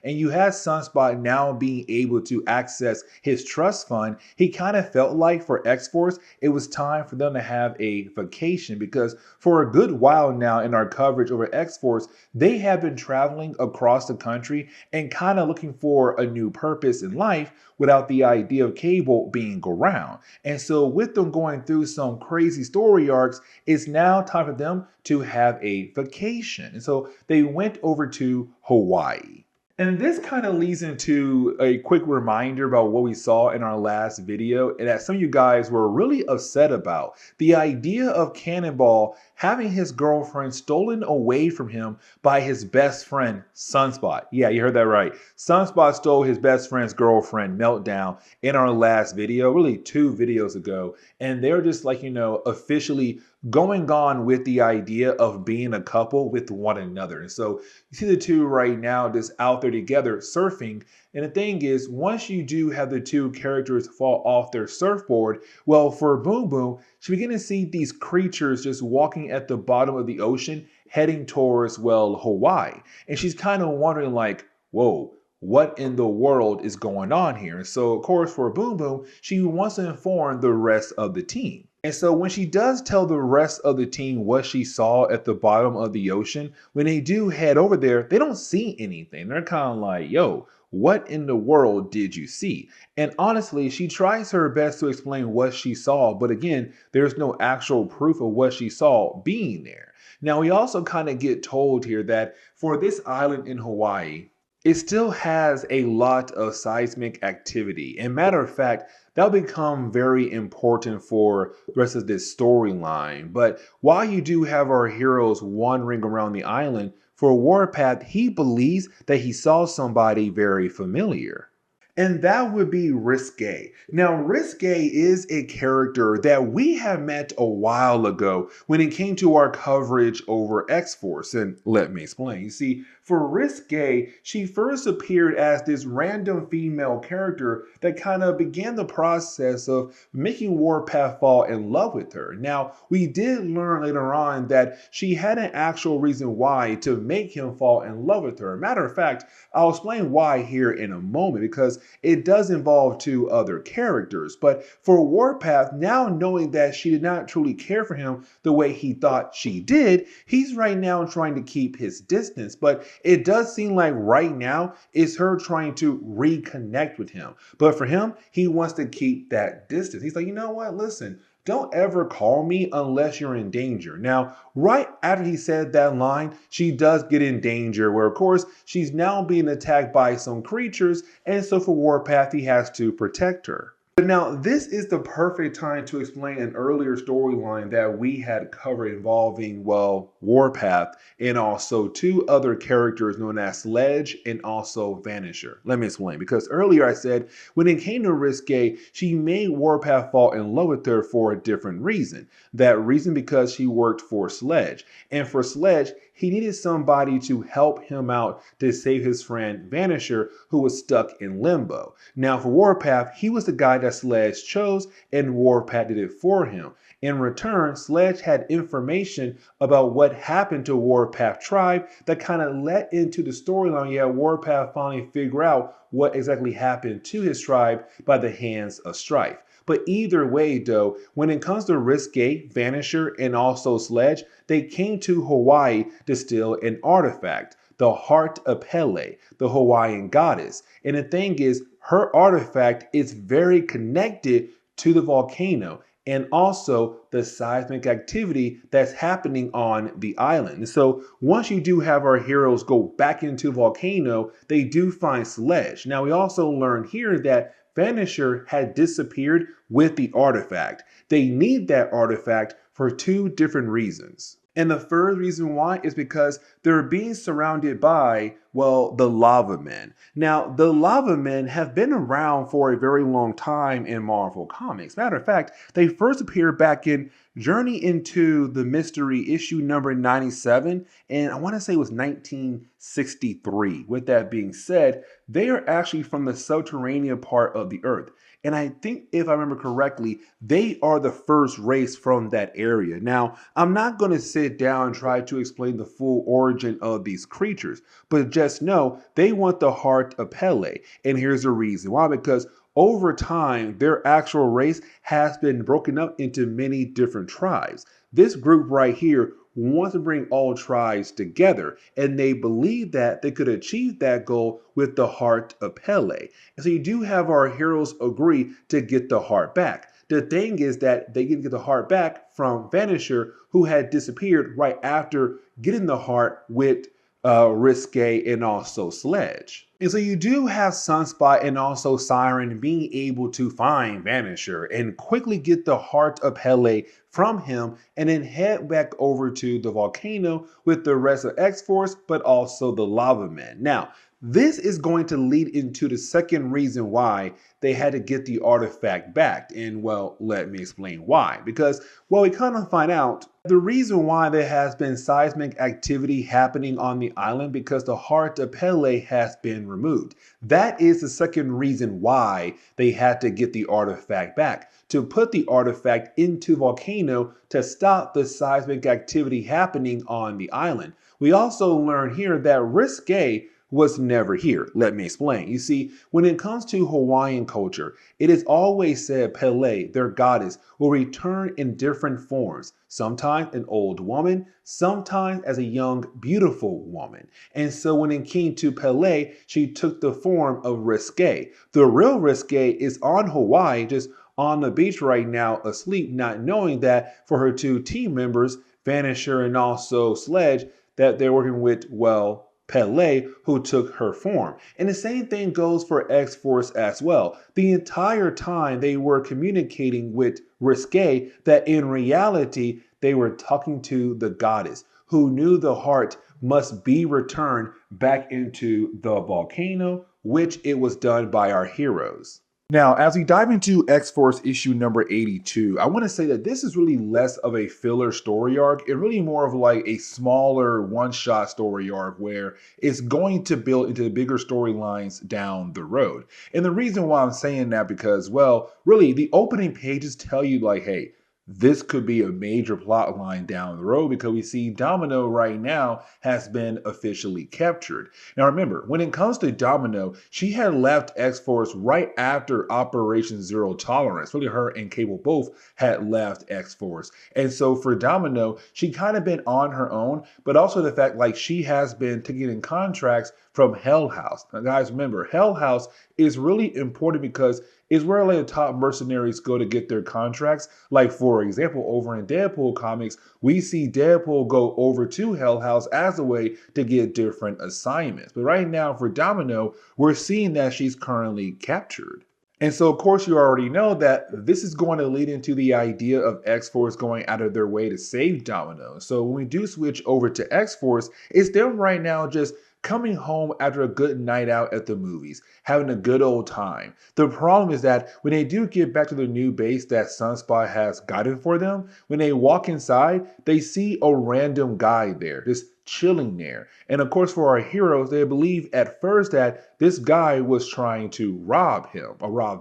and you had Sunspot now being able to access his trust fund, he kind of felt like for X-Force, it was time for them to have a vacation, because for a good while now in our coverage over X-Force, they have been traveling across the country and kind of looking for a new purpose in life without the idea of Cable being around. And so with them going through some crazy story arcs, it's now time for them to have a vacation. And so they went over to Hawaii. And this kind of leads into a quick reminder about what we saw in our last video, and that some of you guys were really upset about the idea of Cannonball having his girlfriend stolen away from him by his best friend, Sunspot. Yeah, you heard that right. Sunspot stole his best friend's girlfriend, Meltdown, in our last video, really 2 videos ago. And they're just like, officially going on with the idea of being a couple with one another. And so you see the two right now just out there together surfing. And the thing is, once you do have the two characters fall off their surfboard, well, for Boom Boom, she begin to see these creatures just walking at the bottom of the ocean, heading towards, well, Hawaii. And she's kind of wondering, like, whoa, what in the world is going on here? And so, of course, for Boom Boom, she wants to inform the rest of the team. And so when she does tell the rest of the team what she saw at the bottom of the ocean, when they do head over there, they don't see anything. They're kind of like, yo, what in the world did you see? And honestly, she tries her best to explain what she saw, but again, there's no actual proof of what she saw being there. Now, we also kind of get told here that for this island in Hawaii, it still has a lot of seismic activity. And matter of fact, that'll become very important for the rest of this storyline. But while you do have our heroes wandering around the island, for Warpath, he believes that he saw somebody very familiar. And that would be Risque. Now, Risque is a character that we have met a while ago when it came to our coverage over X-Force. And let me explain. You see, for Risque, she first appeared as this random female character that kind of began the process of making Warpath fall in love with her. Now, we did learn later on that she had an actual reason why to make him fall in love with her. Matter of fact, I'll explain why here in a moment, because it does involve 2 other characters. But for Warpath, now knowing that she did not truly care for him the way he thought she did, he's right now trying to keep his distance. But it does seem like right now it's her trying to reconnect with him. But for him, he wants to keep that distance. He's like, you know what? Listen, don't ever call me unless you're in danger. Now, right after he said that line, she does get in danger, where of course she's now being attacked by some creatures, and so for Warpath, he has to protect her. But now, this is the perfect time to explain an earlier storyline that we had covered involving, well, Warpath and also 2 other characters known as Sledge and also Vanisher. Let me explain, because earlier I said when it came to Risque, she made Warpath fall in love with her for a different reason. That reason because she worked for Sledge. And for Sledge, he needed somebody to help him out to save his friend Vanisher, who was stuck in limbo. Now, for Warpath, he was the guy that Sledge chose, and Warpath did it for him. In return, Sledge had information about what happened to Warpath tribe that kind of led into the storyline. Yeah, Warpath finally figure out what exactly happened to his tribe by the hands of Strife. But either way, though, when it comes to Risque, Vanisher, and also Sledge, they came to Hawaii to steal an artifact, the Heart of Pele, the Hawaiian goddess. And the thing is, her artifact is very connected to the volcano and also the seismic activity that's happening on the island. And so once you do have our heroes go back into the volcano, they do find Sledge. Now we also learn here that Vanisher had disappeared with the artifact. They need that artifact for two different reasons. And the first reason why is because they're being surrounded by, well, the Lava Men. Now, the Lava Men have been around for a very long time in Marvel Comics. Matter of fact, they first appeared back in Journey into the Mystery issue number 97, and I want to say it was 1963. With that being said, they are actually from the subterranean part of the Earth. And I think, if I remember correctly, they are the first race from that area. Now, I'm not going to sit down and try to explain the full origin of these creatures, but just know they want the Heart of Pele. And here's the reason why. Because over time, their actual race has been broken up into many different tribes. This group right here wants to bring all tribes together, and they believe that they could achieve that goal with the Heart of Pele. And so you do have our heroes agree to get the heart back. The thing is that they can get the heart back from Vanisher, who had disappeared right after getting the heart with Risque and also Sledge. And so you do have Sunspot and also Siren being able to find Vanisher and quickly get the Heart of Pele from him and then head back over to the volcano with the rest of X-Force, but also the Lava Men. Now, this is going to lead into the second reason why they had to get the artifact back. And well, let me explain why. Because, well, we kind of find out the reason why there has been seismic activity happening on the island because the Heart of Pele has been removed. That is the second reason why they had to get the artifact back, to put the artifact into volcano to stop the seismic activity happening on the island. We also learn here that Risque was never here. Let me explain. You see, when it comes to Hawaiian culture, it is always said Pele, their goddess, will return in different forms. Sometimes an old woman, sometimes as a young, beautiful woman. And so when it came to Pele, she took the form of Risque. The real Risque is on Hawaii, just on the beach right now, asleep, not knowing that for her two team members, Vanisher and also Sledge, that they're working with, well, Pele, who took her form. And the same thing goes for X-Force as well. The entire time they were communicating with Risque that in reality, they were talking to the goddess who knew the heart must be returned back into the volcano, which it was done by our heroes. Now, as we dive into X-Force issue number 82, I want to say that this is really less of a filler story arc and really more of like a smaller one-shot story arc where it's going to build into the bigger storylines down the road. And the reason why I'm saying that because, well, really the opening pages tell you like, hey, this could be a major plot line down the road because we see Domino right now has been officially captured. Now remember, when it comes to Domino, she had left X-Force right after Operation Zero Tolerance. Really, her and Cable both had left X-Force. And so for Domino, she kind of been on her own, but also the fact like she has been taking in contracts from Hell House. Now guys, remember, Hell House is really important because it's where like the top mercenaries go to get their contracts. Like for example, over in Deadpool comics, we see Deadpool go over to Hell House as a way to get different assignments. But right now for Domino, we're seeing that she's currently captured. And so, of course, you already know that this is going to lead into the idea of X-Force going out of their way to save Domino. So when we do switch over to X-Force, it's them right now just coming home after a good night out at the movies, having a good old time. The problem is that when they do get back to the new base that Sunspot has gotten for them, when they walk inside, they see a random guy there, just chilling there. And of course, for our heroes, they believe at first that this guy was trying to rob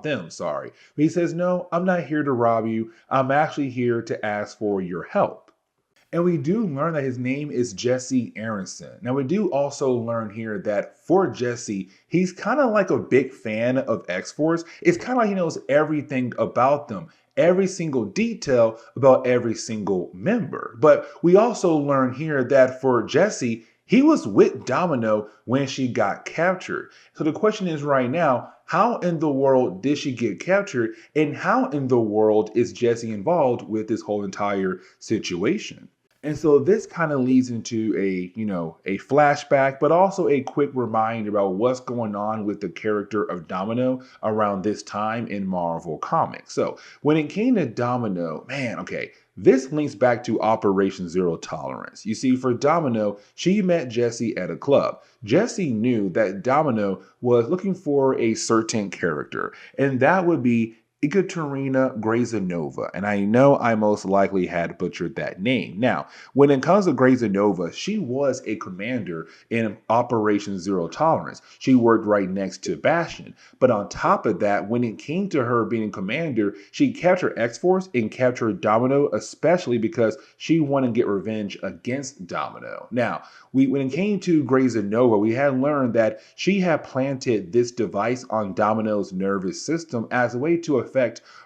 them, sorry. But he says, no, I'm not here to rob you. I'm actually here to ask for your help. And we do learn that his name is Jesse Aronson. Now, we do also learn here that for Jesse, he's kind of like a big fan of X Force. It's kind of like he knows everything about them, every single detail about every single member. But we also learn here that for Jesse, he was with Domino when she got captured. So the question is right now, how in the world did she get captured? And how in the world is Jesse involved with this whole entire situation? And so this kind of leads into a flashback, but also a quick reminder about what's going on with the character of Domino around this time in Marvel Comics. So when it came to Domino, man, okay, this links back to Operation Zero Tolerance. You see, for Domino, she met Jesse at a club. Jesse knew that Domino was looking for a certain character, and that would be Ekaterina Grazanova, and I know I most likely had butchered that name. Now, when it comes to Grazanova, she was a commander in Operation Zero Tolerance. She worked right next to Bastion. But on top of that, when it came to her being a commander, she captured X-Force and captured Domino, especially because she wanted to get revenge against Domino. Now, when it came to Grazanova, we had learned that she had planted this device on Domino's nervous system as a way to affect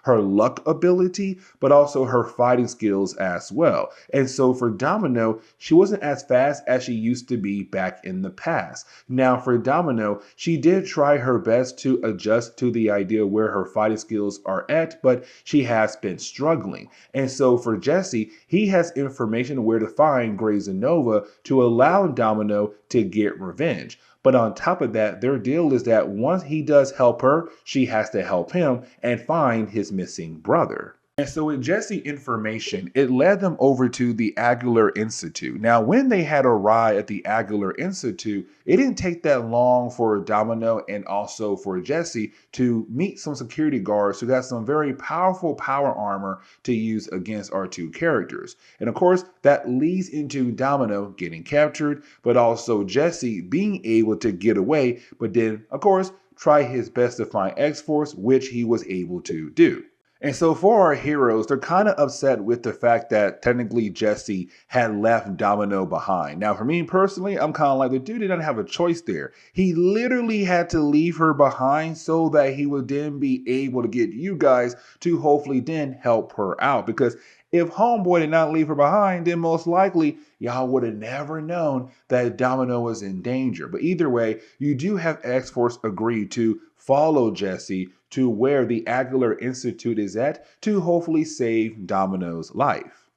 her luck ability, but also her fighting skills as well. And so for Domino, she wasn't as fast as she used to be back in the past. Now for Domino, she did try her best to adjust to the idea where her fighting skills are at, but she has been struggling. And so for Jesse, he has information where to find Grazanova to allow Domino to get revenge. But on top of that, their deal is that once he does help her, she has to help him and find his missing brother. And so with Jesse information, it led them over to the Aguilar Institute. Now, when they had arrived at the Aguilar Institute, it didn't take that long for Domino and also for Jesse to meet some security guards who got some very powerful power armor to use against our two characters. And of course, that leads into Domino getting captured, but also Jesse being able to get away, but then, of course, try his best to find X-Force, which he was able to do. And so for our heroes, they're kind of upset with the fact that technically Jesse had left Domino behind. Now, for me personally, I'm kind of like, the dude didn't have a choice there. He literally had to leave her behind so that he would then be able to get you guys to hopefully then help her out. Because if Homeboy did not leave her behind, then most likely y'all would have never known that Domino was in danger. But either way, you do have X-Force agree to follow Jesse to where the Aguilar Institute is at to hopefully save Domino's life.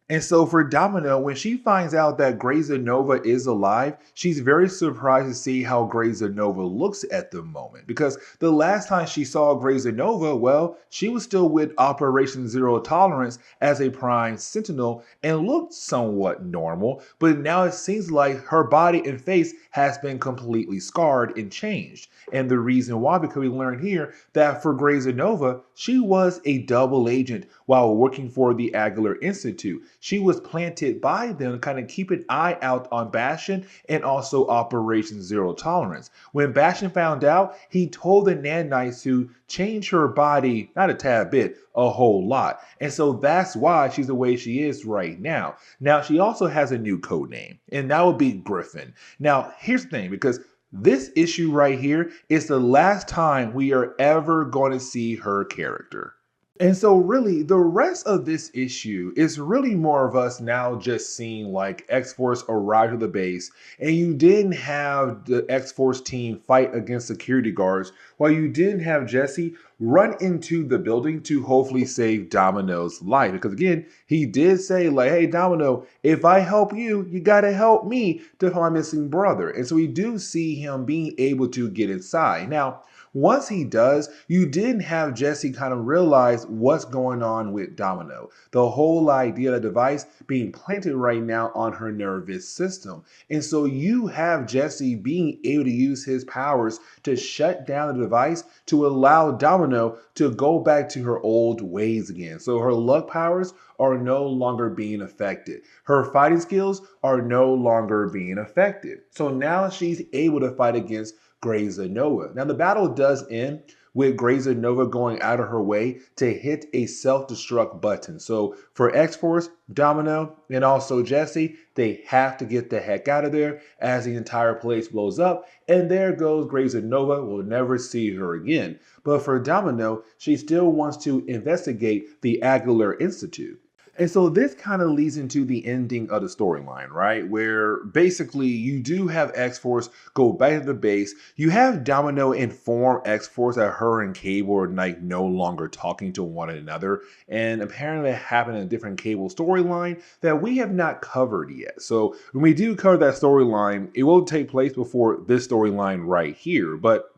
And so for Domino, when she finds out that Grazanova is alive, she's very surprised to see how Grazanova looks at the moment. Because the last time she saw Grazanova, well, she was still with Operation Zero Tolerance as a Prime Sentinel and looked somewhat normal. But now it seems like her body and face has been completely scarred and changed. And the reason why, because we learned here that for Grazanova, she was a double agent while working for the Aguilar Institute. She was planted by them to kind of keep an eye out on Bastion and also Operation Zero Tolerance. When Bastion found out, he told the nanites to change her body, not a tad bit, a whole lot. And so that's why she's the way she is right now. Now, she also has a new code name, and that would be Griffin. Now, here's the thing, because this issue right here is the last time we are ever going to see her character. And so really, the rest of this issue is really more of us now just seeing like X-Force arrive to the base, and you didn't have the X-Force team fight against security guards, while you didn't have Jesse run into the building to hopefully save Domino's life. Because again, he did say like, hey, Domino, if I help you, you got to help me to find my missing brother. And so we do see him being able to get inside. Now, Once he does, you didn't have Jesse kind of realize what's going on with Domino. The whole idea of the device being planted right now on her nervous system. And so you have Jesse being able to use his powers to shut down the device to allow Domino to go back to her old ways again. So her luck powers are no longer being affected. Her fighting skills are no longer being affected. So now she's able to fight against Grey's Nova. Now the battle does end with Grey's Nova going out of her way to hit a self-destruct button. So for X-Force, Domino, and also Jesse, they have to get the heck out of there as the entire place blows up. And there goes Grey's Nova. We'll never see her again. But for Domino, she still wants to investigate the Aguilar Institute. And so this kind of leads into the ending of the storyline, right? Where basically you do have X-Force go back to the base. You have Domino inform X-Force that her and Cable are like no longer talking to one another. And apparently it happened in a different Cable storyline that we have not covered yet. So when we do cover that storyline, it will take place before this storyline right here. But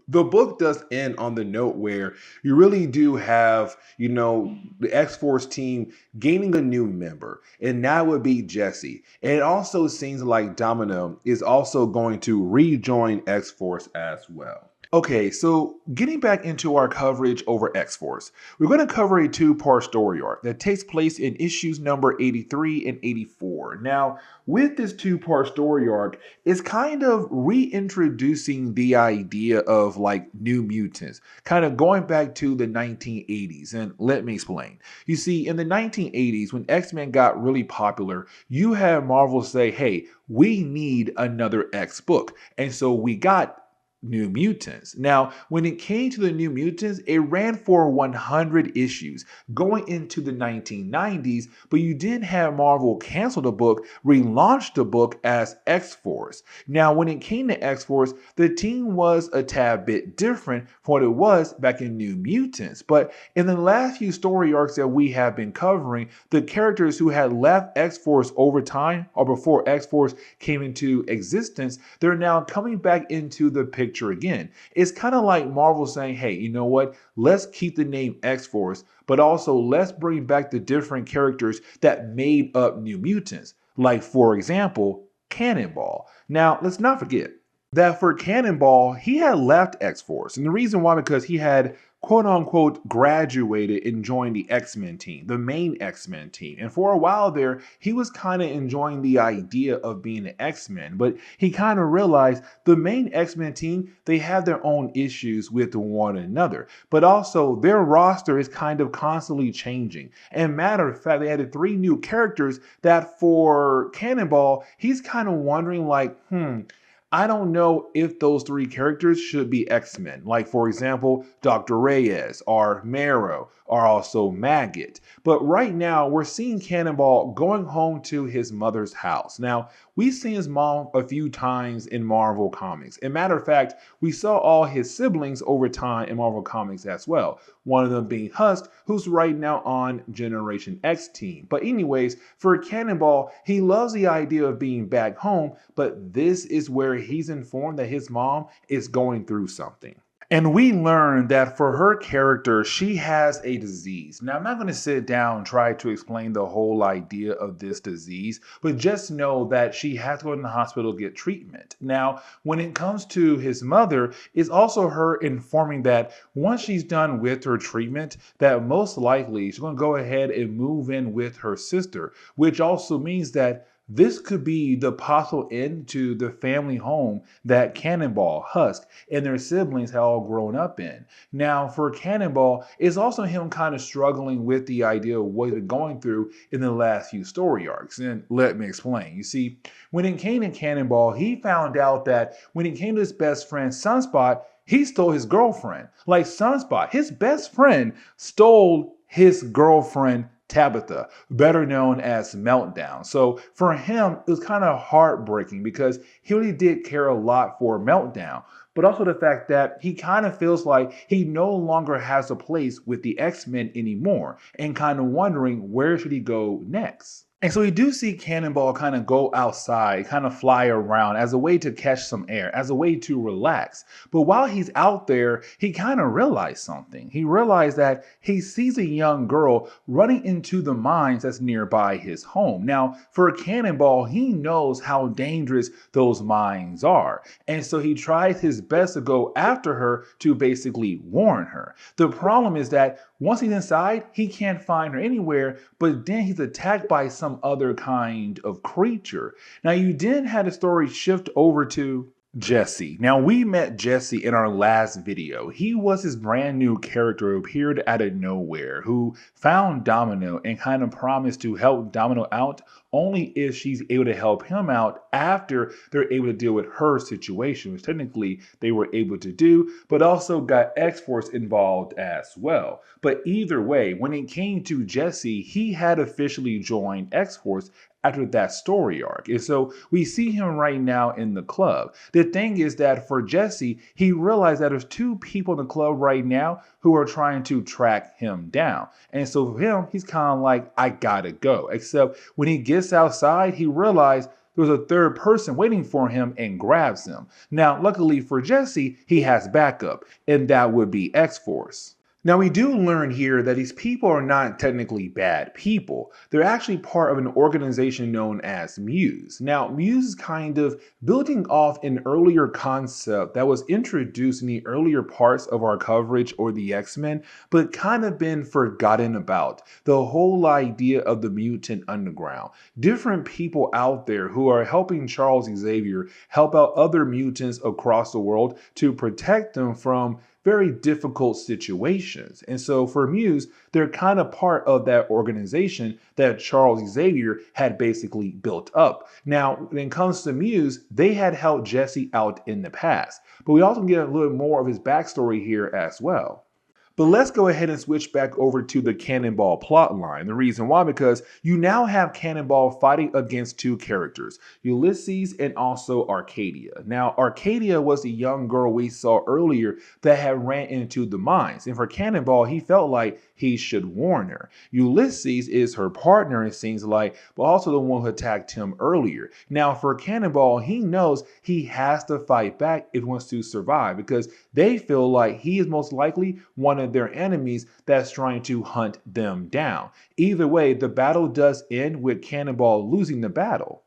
the book does end on the note where you really do have, the X-Force team gaining a new member, and that would be Jesse. And it also seems like Domino is also going to rejoin X-Force as well. Okay, so getting back into our coverage over X-Force, we're going to cover a two-part story arc that takes place in issues number 83 and 84. Now, with this two-part story arc, it's kind of reintroducing the idea of like New Mutants, kind of going back to the 1980s. And let me explain. You see, in the 1980s, when X-Men got really popular, you had Marvel say, hey, we need another X book. And so we got New Mutants. Now, when it came to the New Mutants, it ran for 100 issues going into the 1990s, but you didn't have Marvel cancel the book, relaunch the book as X-Force. Now, when it came to X-Force, the team was a tad bit different from what it was back in New Mutants. But in the last few story arcs that we have been covering, the characters who had left X-Force over time or before X-Force came into existence, they're now coming back into the picture again. It's kind of like Marvel saying, hey, you know what? Let's keep the name X-Force, but also let's bring back the different characters that made up New Mutants. Like, for example, Cannonball. Now, let's not forget that for Cannonball, he had left X-Force. And the reason why, because he had quote unquote graduated and joined the X-Men team, the main X-Men team. And for a while there, he was kind of enjoying the idea of being an X-Men, but he kind of realized the main X-Men team, they have their own issues with one another, but also their roster is kind of constantly changing. And matter of fact, they added 3 new characters that for Cannonball, he's kind of wondering like, I don't know if those 3 characters should be X-Men. Like, for example, Dr. Reyes or Marrow or also Maggot. But right now, we're seeing Cannonball going home to his mother's house. Now, we've seen his mom a few times in Marvel Comics. As a matter of fact, we saw all his siblings over time in Marvel Comics as well. One of them being Husk, who's right now on Generation X team. But anyways, for Cannonball, he loves the idea of being back home, but this is where he's informed that his mom is going through something. And we learned that for her character, she has a disease. Now, I'm not going to sit down and try to explain the whole idea of this disease, but just know that she has to go to the hospital to get treatment. Now, when it comes to his mother, it's also her informing that once she's done with her treatment, that most likely she's going to go ahead and move in with her sister, which also means that this could be the possible end to the family home that Cannonball, Husk, and their siblings have all grown up in. Now, for Cannonball, it's also him kind of struggling with the idea of what he's been going through in the last few story arcs. And let me explain. You see, when it came to Cannonball, he found out that when it came to his best friend, Sunspot, he stole his girlfriend. Like Sunspot, his best friend stole his girlfriend Tabitha, better known as Meltdown. So for him, it was kind of heartbreaking because he really did care a lot for Meltdown, but also the fact that he kind of feels like he no longer has a place with the X-Men anymore and kind of wondering where should he go next. And so we do see Cannonball kind of go outside, kind of fly around as a way to catch some air, as a way to relax. But while he's out there, he kind of realized something. He realized that he sees a young girl running into the mines that's nearby his home. Now, for Cannonball, he knows how dangerous those mines are. And so he tries his best to go after her to basically warn her. The problem is that once he's inside, he can't find her anywhere, but then he's attacked by some other kind of creature. Now, you then had the story shift over to Jesse. Now, we met Jesse in our last video. He was this brand new character who appeared out of nowhere, who found Domino and kind of promised to help Domino out only if she's able to help him out after they're able to deal with her situation, which technically they were able to do, but also got X-Force involved as well. But either way, when it came to Jesse, he had officially joined X-Force after that story arc. And so we see him right now in the club. The thing is that for Jesse, he realized that there's two people in the club right now who are trying to track him down. And so for him, he's kind of like, I gotta go. Except when he gets outside, he realized there's a third person waiting for him and grabs him. Now, luckily for Jesse, he has backup, and that would be X-Force. Now, we do learn here that these people are not technically bad people. They're actually part of an organization known as Muse. Now, Muse is kind of building off an earlier concept that was introduced in the earlier parts of our coverage or the X-Men, but kind of been forgotten about. The whole idea of the mutant underground. Different people out there who are helping Charles Xavier help out other mutants across the world to protect them from very difficult situations. And so for Muse, they're kind of part of that organization that Charles Xavier had basically built up. Now, when it comes to Muse, they had helped Jesse out in the past, but we also get a little more of his backstory here as well. But let's go ahead and switch back over to the Cannonball plotline. The reason why, because you now have Cannonball fighting against two characters, Ulysses and also Arcadia. Now, Arcadia was the young girl we saw earlier that had ran into the mines. And for Cannonball, he felt like he should warn her. Ulysses is her partner, it seems like, but also the one who attacked him earlier. Now, for Cannonball, he knows he has to fight back if he wants to survive because they feel like he is most likely one of their enemies that's trying to hunt them down. Either way, the battle does end with Cannonball losing the battle.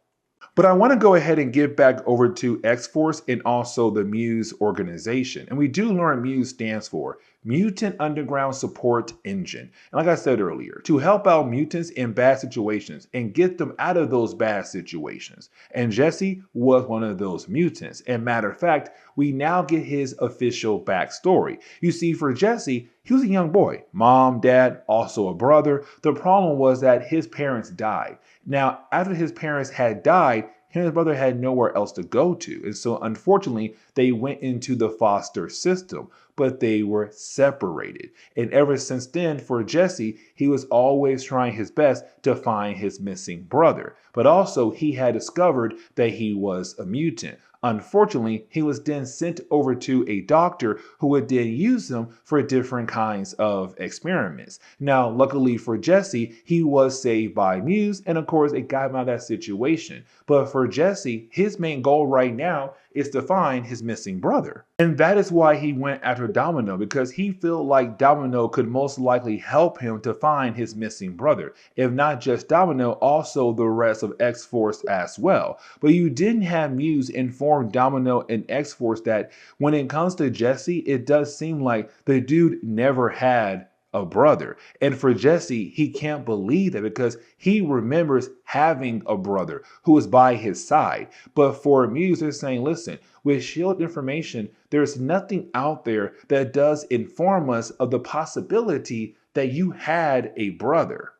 But I want to go ahead and get back over to X-Force and also the Muse organization. And we do learn Muse stands for Mutant Underground Support Engine. And like I said earlier, to help out mutants in bad situations and get them out of those bad situations. And Jesse was one of those mutants. And matter of fact, we now get his official backstory. You see, for Jesse, he was a young boy, mom, dad, also a brother. The problem was that his parents died. Now, after his parents had died, him and his brother had nowhere else to go to. And so unfortunately, they went into the foster system, but they were separated. And ever since then, for Jesse, he was always trying his best to find his missing brother. But also, he had discovered that he was a mutant. Unfortunately, he was then sent over to a doctor who would then use him for different kinds of experiments. Now, luckily for Jesse, he was saved by Muse, and of course, it got him out of that situation. But for Jesse, his main goal right now is to find his missing brother. And that is why he went after Domino, because he felt like Domino could most likely help him to find his missing brother. If not just Domino, also the rest of X-Force as well. But you didn't have Muse inform Domino and X-Force that when it comes to Jesse, it does seem like the dude never had a brother. And for Jesse, he can't believe that because he remembers having a brother who was by his side. But for Muse, they're saying, listen, with SHIELD information, there's nothing out there that does inform us of the possibility that you had a brother.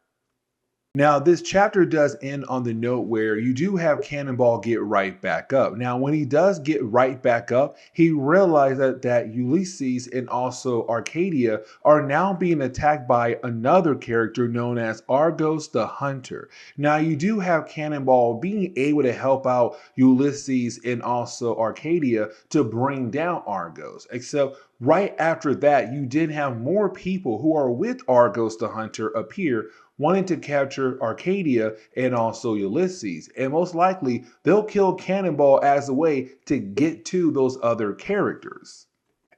Now, this chapter does end on the note where you do have Cannonball get right back up. Now, when he does get right back up, he realizes that Ulysses and also Arcadia are now being attacked by another character known as Argos the Hunter. Now, you do have Cannonball being able to help out Ulysses and also Arcadia to bring down Argos. Except right after that, you did have more people who are with Argos the Hunter appear, wanting to capture Arcadia and also Ulysses. And most likely, they'll kill Cannonball as a way to get to those other characters.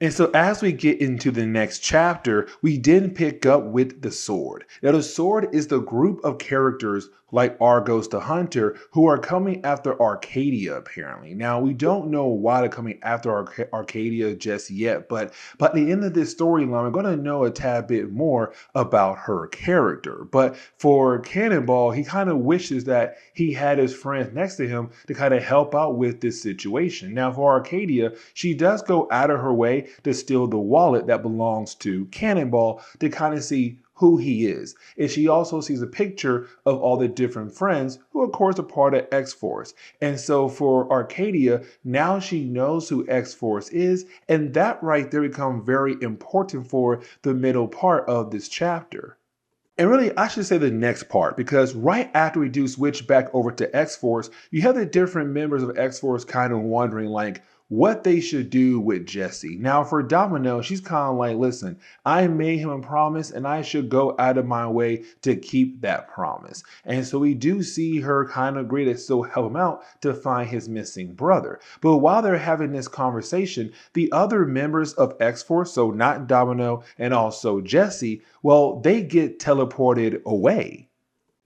And so, as we get into the next chapter, we did pick up with the sword. Now, the sword is the group of characters like Argos the Hunter who are coming after Arcadia, apparently. Now, we don't know why they're coming after Arcadia just yet, but by the end of this storyline, we're going to know a tad bit more about her character. But for Cannonball, he kind of wishes that he had his friends next to him to kind of help out with this situation. Now, for Arcadia, she does go out of her way to steal the wallet that belongs to Cannonball to kind of see who he is. And she also sees a picture of all the different friends who, of course, are part of X-Force. And so for Arcadia, now she knows who X-Force is, and that right there becomes very important for the middle part of this chapter. And really, I should say the next part, because right after we do switch back over to X-Force, you have the different members of X-Force kind of wondering like what they should do with Jesse. Now for Domino, she's kind of like, listen, I made him a promise and I should go out of my way to keep that promise. And so we do see her kind of agree to still help him out to find his missing brother. But while they're having this conversation, the other members of X-Force, so not Domino and also Jesse, well, they get teleported away.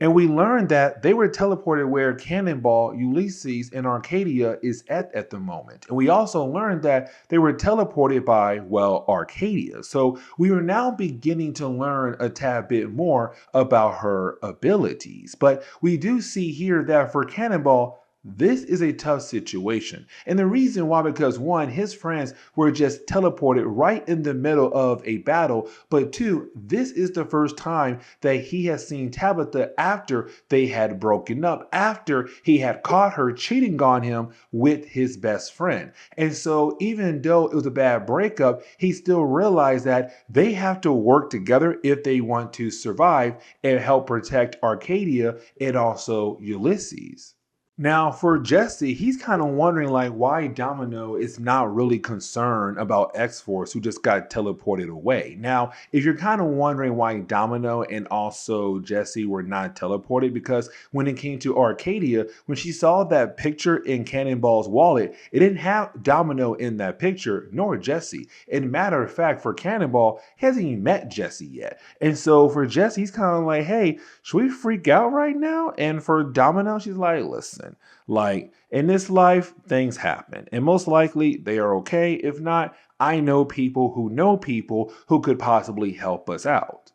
And we learned that they were teleported where Cannonball, Ulysses, and Arcadia is at the moment. And we also learned that they were teleported by, well, Arcadia. So we are now beginning to learn a tad bit more about her abilities. But we do see here that for Cannonball, this is a tough situation. And the reason why, because one, his friends were just teleported right in the middle of a battle. But two, this is the first time that he has seen Tabitha after they had broken up, after he had caught her cheating on him with his best friend. And so even though it was a bad breakup, he still realized that they have to work together if they want to survive and help protect Arcadia and also Ulysses. Now, for Jesse, he's kind of wondering like why Domino is not really concerned about X-Force who just got teleported away. Now, if you're kind of wondering why Domino and also Jesse were not teleported, because when it came to Arcadia, when she saw that picture in Cannonball's wallet, it didn't have Domino in that picture, nor Jesse. And matter of fact, for Cannonball, he hasn't even met Jesse yet. And so for Jesse, he's kind of like, hey, should we freak out right now? And for Domino, she's like, listen, like in this life, things happen, and most likely they are okay. If not, I know people who could possibly help us out.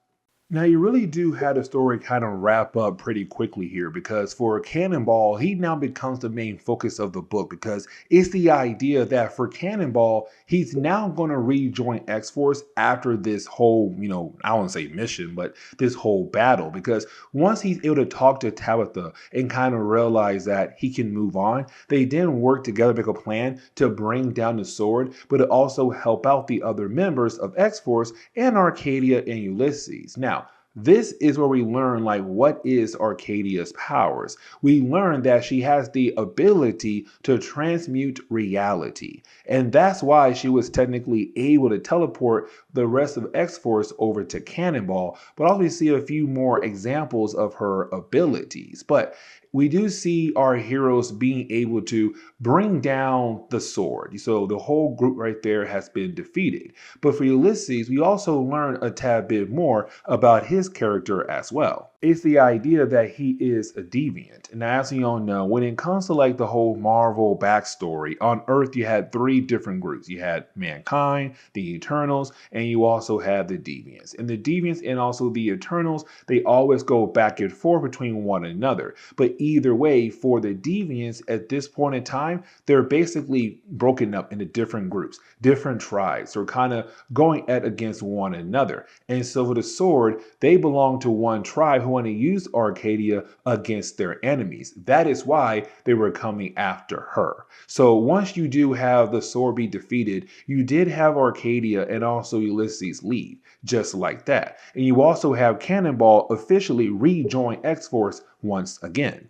Now, you really do have the story kind of wrap up pretty quickly here because for Cannonball, he now becomes the main focus of the book because it's the idea that for Cannonball, he's now going to rejoin X-Force after this whole, I don't want to say mission, but this whole battle. Because once he's able to talk to Tabitha and kind of realize that he can move on, they then work together to make a plan to bring down the sword, but to also help out the other members of X-Force and Arcadia and Ulysses. Now, this is where we learn like what is Arcadia's powers. We learn that she has the ability to transmute reality. And that's why she was technically able to teleport the rest of X-Force over to Cannonball. But also we see a few more examples of her abilities. But we do see our heroes being able to bring down the sword. So the whole group right there has been defeated. But for Ulysses, we also learn a tad bit more about his character as well. It's the idea that he is a deviant. And as you all know, when it comes to like the whole Marvel backstory, on Earth you had three different groups. You had mankind, the Eternals, and you also had the deviants. And the deviants and also the Eternals, they always go back and forth between one another. But either way, for the deviants at this point in time, they're basically broken up into different groups, different tribes, or kind of going at against one another. And so for the sword, they belong to one tribe who want to use Arcadia against their enemies. That is why they were coming after her. So once you do have the sword be defeated, you did have Arcadia and also Ulysses leave, just like that. And you also have Cannonball officially rejoin X-Force once again.